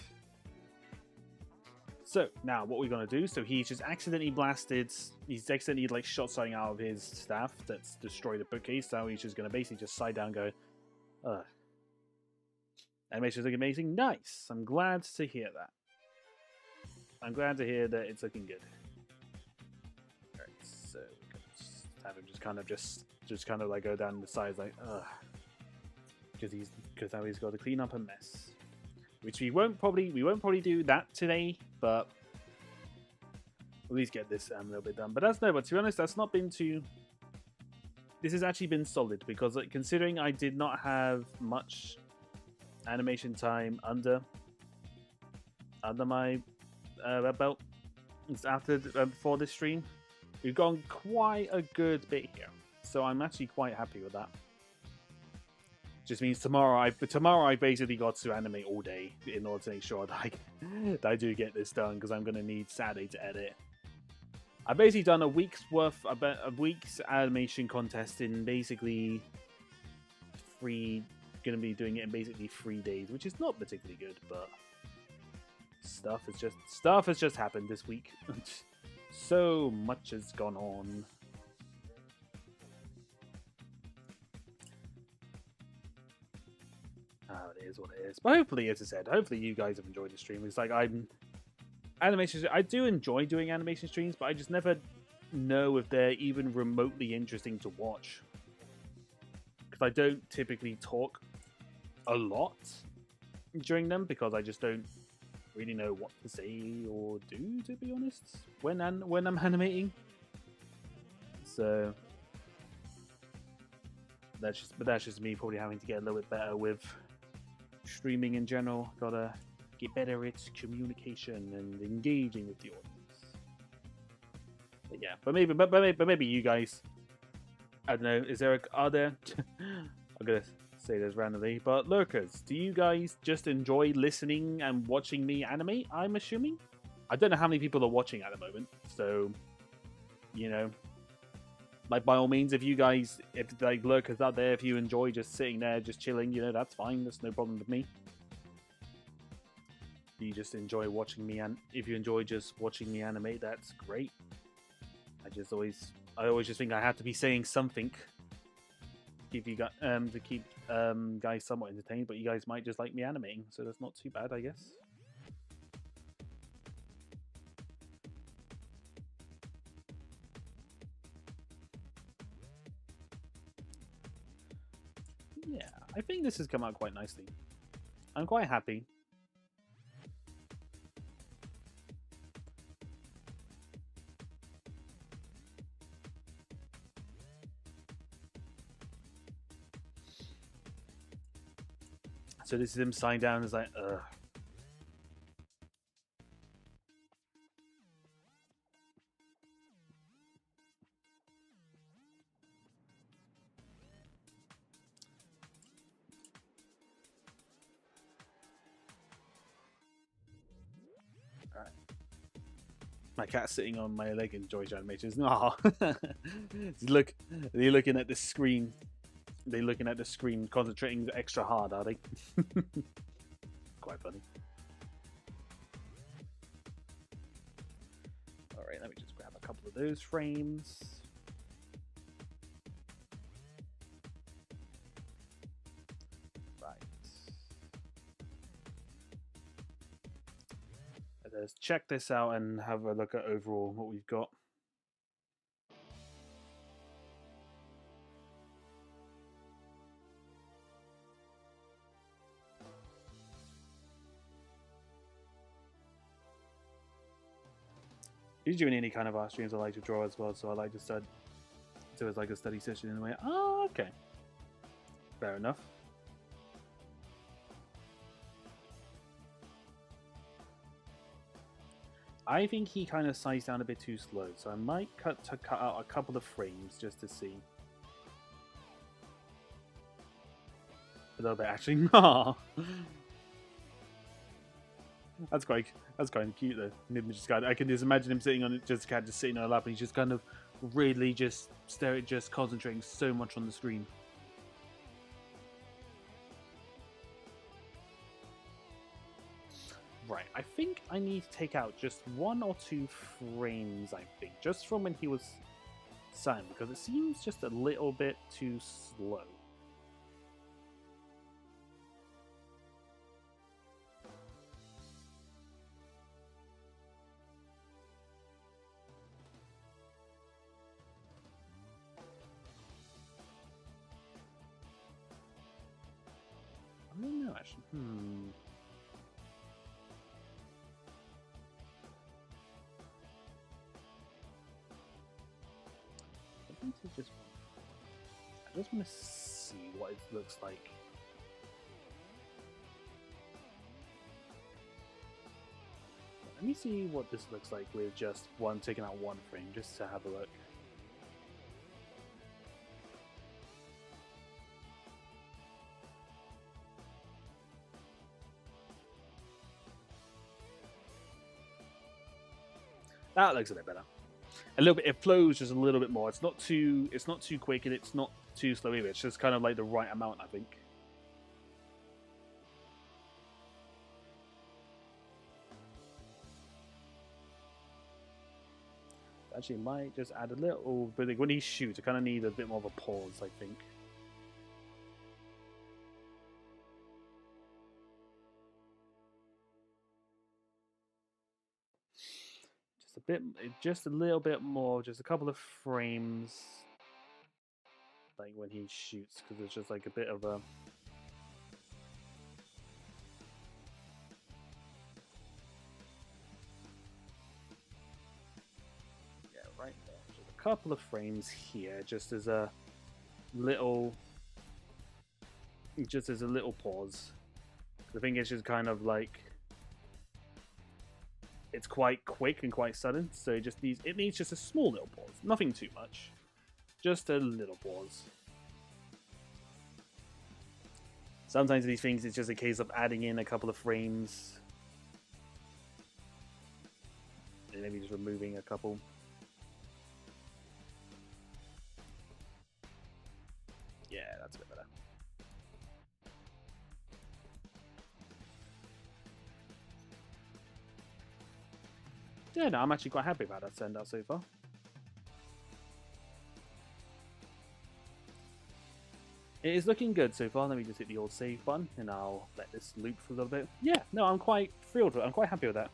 So, now what we're going to do, so he's just accidentally like shot something out of his staff that's destroyed a bookcase, so he's just going to basically just side down and go, animation's looking amazing. Nice. I'm glad to hear that. I'm glad to hear that it's looking good. Alright, so just have him just kind of like go down the sides like because now he's got to clean up a mess. Which we won't probably do that today, but at least get this a little bit done. But to be honest, that's not been too. This has actually been solid because, like, considering I did not have much animation time under my belt before this stream, we've gone quite a good bit here. So I'm actually quite happy with that. Just means tomorrow I basically got to animate all day in order to make sure that I do get this done, because I'm going to need Saturday to edit. I've basically done a week's animation contest in basically going to be doing it in basically 3 days, which is not particularly good, but stuff has just happened this week. So much has gone on. Oh, it is what it is. But hopefully, as I said, hopefully you guys have enjoyed the stream. It's like I do enjoy doing animation streams, but I just never know if they're even remotely interesting to watch. Because I don't typically talk a lot during them, because I just don't really know what to say or do, to be honest, when I'm animating. So that's just me probably having to get a little bit better with streaming in general. Gotta get better at communication and engaging with the audience. But yeah, but maybe you guys, I don't know, are there I'm gonna say this randomly, but lurkers, do you guys just enjoy listening and watching me animate? I'm assuming. I don't know how many people are watching at the moment, so you know, like, by all means, if like lurkers out there, if you enjoy just sitting there, just chilling, you know, that's fine. That's no problem with me. If you just enjoy watching me, and if you enjoy just watching me animate, that's great. I always just think I have to be saying something to keep guys somewhat entertained, but you guys might just like me animating, so that's not too bad, I guess. Yeah, I think this has come out quite nicely. I'm quite happy. So this is him signed down as like, ugh. My cat's sitting on my leg in Joy's animators. Ah, look, they're looking at the screen. They're looking at the screen, concentrating extra hard, are they? Quite funny. All right, let me just grab a couple of those frames. Right. Let's check this out and have a look at overall what we've got. Usually doing any kind of art streams, I like to draw as well, so I like to do it like a study session in a way. Oh, okay. Fair enough. I think he kind of sized down a bit too slow, so I might cut out a couple of frames just to see. A little bit, actually. That's kind of cute though. Just I can just imagine him sitting on it, just sitting on a lap, and he's just kind of really just concentrating so much on the screen. Right, I think I need to take out just 1 or 2 frames, I think, just from when he was signed, because it seems just a little bit too slow. I don't know, actually. I just want to see what it looks like. Let me see what this looks like with just taking out 1 frame, just to have a look. That looks a bit better. A little bit. It flows just a little bit more. It's not too quick, and it's not too slow either. It's just kind of like the right amount, I think. Actually, might just add a little bit. When he shoots, I kind of need a bit more of a pause, I think. Just a little bit more, just a couple of frames, like when he shoots, because it's just like a bit of a. Yeah, right there. Just a couple of frames here, just as a little pause. I think it's just kind of like. It's quite quick and quite sudden, so it needs just a small little pause. Nothing too much. Just a little pause. Sometimes these things, it's just a case of adding in a couple of frames. And maybe just removing a couple. Yeah, that's a bit better. Yeah, no, I'm actually quite happy about that send out so far. It is looking good so far. Let me just hit the old save button, and I'll let this loop for a little bit. Yeah, no, I'm quite thrilled with it. I'm quite happy with that.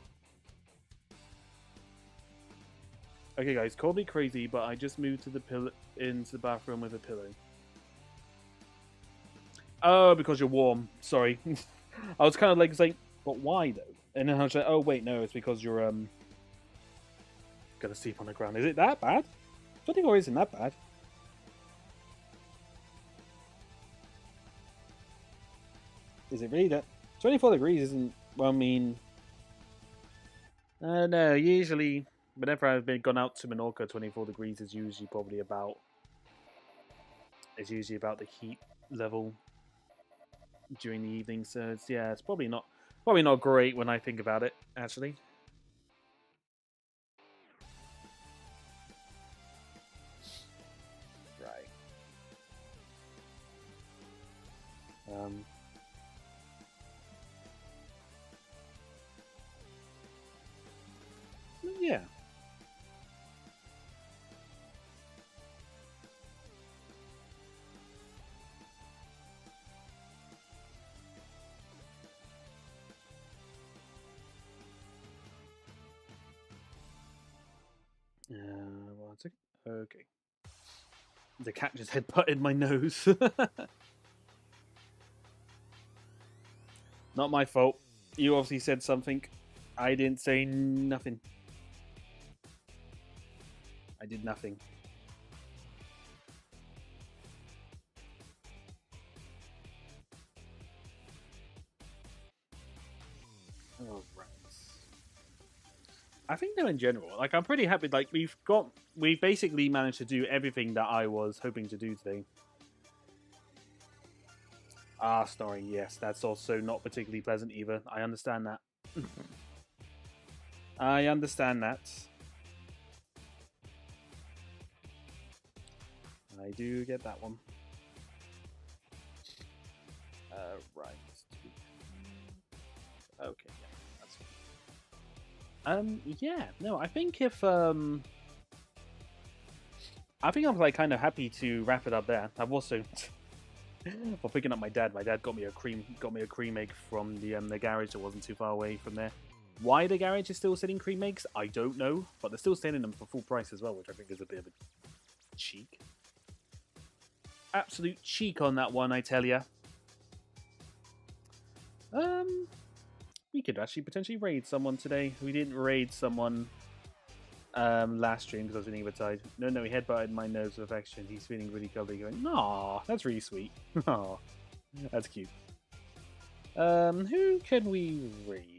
Okay, guys, call me crazy, but I just moved to into the bathroom with a pillow. Oh, because you're warm. Sorry. I was kind of like saying, but why though? And then I was like, oh wait, no, it's because you're gonna sleep on the ground. Is it that bad? 24 isn't that bad. Is it really that? 24 degrees isn't. Well, I mean, no. Usually, whenever I've gone out to Menorca, 24 degrees is usually probably about. It's usually about the heat level during the evening. So it's probably not great when I think about it. Actually. Um, yeah. One second. Okay. The cat just headbutted my nose. Not my fault. You obviously said something. I didn't say nothing. I did nothing. Oh, right. I think though in general, like I'm pretty happy. Like we've basically managed to do everything that I was hoping to do today. Ah, snoring. Yes, that's also not particularly pleasant either. I understand that. I understand that. I do get that one. Right. Okay. Yeah, that's fine. Yeah. No, I think if I think I'm like kind of happy to wrap it up there. I've also for picking up my dad. My dad got me a cream egg from the garage that wasn't too far away from there. Why the garage is still selling cream eggs, I don't know, but they're still selling them for full price as well, which I think is a bit of a cheek. Absolute cheek on that one, I tell ya. We could actually potentially raid someone today. We didn't raid someone last stream because I was feeling a bit tired. No, he headbutted my nose with affection. He's feeling really cuddly. Going, "Aw, that's really sweet. Aw, that's cute." Who can we raid?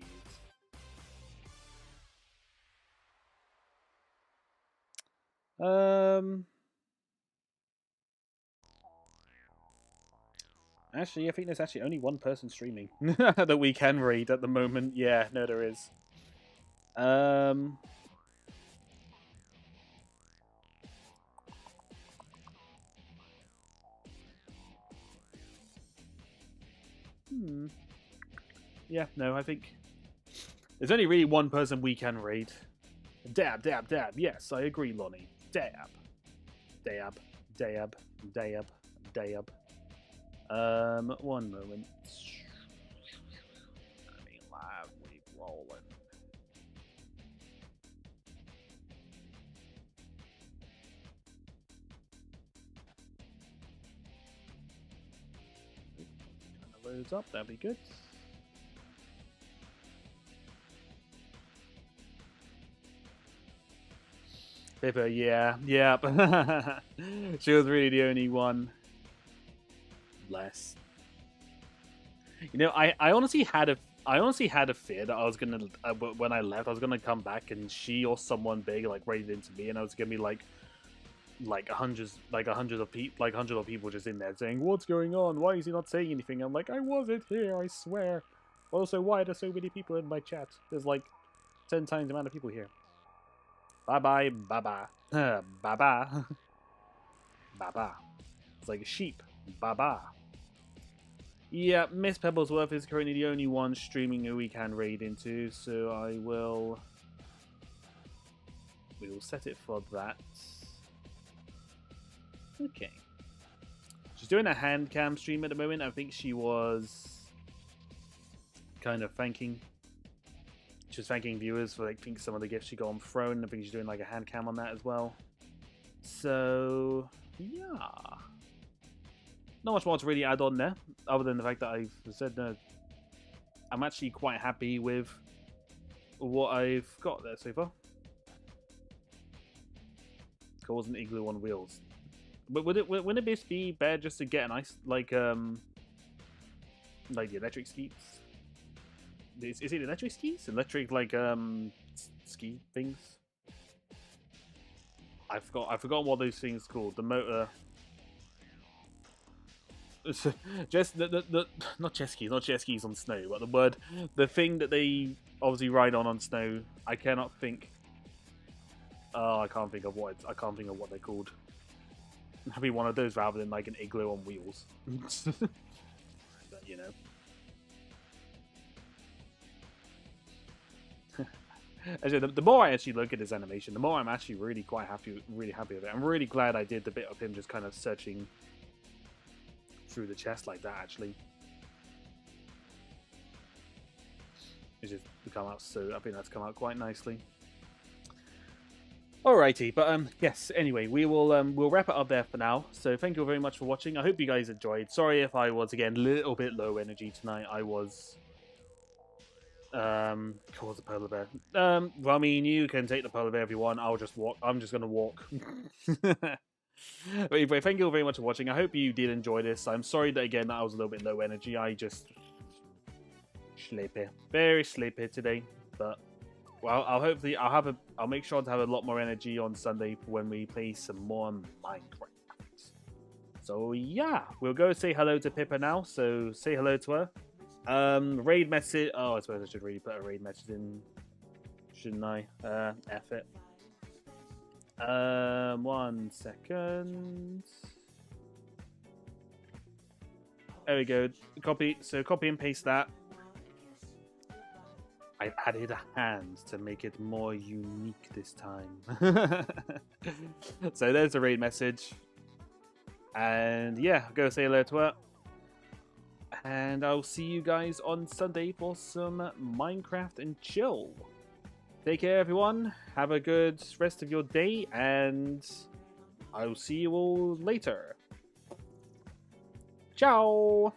Actually, I think there's actually only one person streaming that we can raid at the moment. Yeah, no, there is. Yeah, no, I think there's only really one person we can raid. Dab, dab, dab. Yes, I agree, Lonnie. Dab. Dab. Dab. Dab. Dab. One moment. I mean, live, we rolling. Kind of loads up, that'd be good. Pippa, yeah, she was really the only one. Bless. You know, I honestly had a fear that I was gonna when I left, I was gonna come back and she or someone big like raided into me, and I was gonna be like hundreds of people just in there saying, "What's going on? Why is he not saying anything?" I'm like, "I wasn't here, I swear." Also, why are there so many people in my chat? There's like 10 times the amount of people here. Bye bye, bye bye, bye bye, bye bye. It's like a sheep. Bye bye. Yeah, Miss Pebblesworth is currently the only one streaming who we can raid into, so we will set it for that. Okay. She's doing a hand cam stream at the moment. I think she was kind of thanking. She was thanking viewers for like some of the gifts she got on Throne. I think she's doing like a hand cam on that as well. So yeah, not much more to really add on there, other than the fact that I've said I'm actually quite happy with what I've got there so far. Cause an igloo on wheels. But wouldn't it be better just to get an ice like the electric skis? Is it electric skis? Electric like ski things? I forgot what those things called. The motor. Just the not jet skis on snow, but the thing that they obviously ride on snow. I cannot think. I can't think of what they're called. Have be one of those rather than like an igloo on wheels. you know. Actually, the more I actually look at his animation, the more I'm actually really quite happy, really happy with it. I'm really glad I did the bit of him just kind of searching through the chest like that. Actually, it's just come out so. I think that's come out quite nicely. Alrighty, but yes. Anyway, we'll wrap it up there for now. So thank you very much for watching. I hope you guys enjoyed. Sorry if I was again a little bit low energy tonight. I was. Cause the polar bear. Well, I mean, you can take the polar bear if you want. I'll just walk. I'm just gonna walk. But anyway, thank you very much for watching. I hope you did enjoy this. I'm sorry that again I was a little bit low energy. I just sleepy, very sleepy today. But well, I'll make sure to have a lot more energy on Sunday when we play some more Minecraft. So yeah, we'll go say hello to Pippa now. So say hello to her. Raid message. Oh, I suppose I should really put a raid message in, shouldn't I? F it. 1 second. There we go. Copy. So copy and paste that. I've added a hand to make it more unique this time. So there's a raid message. And yeah, go say hello to her. And I'll see you guys on Sunday for some Minecraft and chill. Take care, everyone. Have a good rest of your day, and I'll see you all later. Ciao.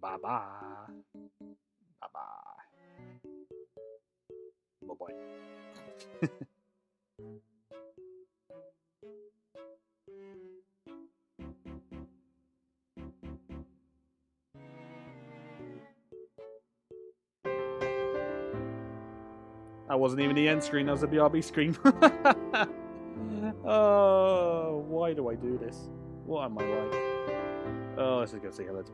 Bye-bye. Bye-bye. Bye-bye. That wasn't even the end screen, that was the BRB screen. Oh, why do I do this? What am I like? Oh, let's just go say hello to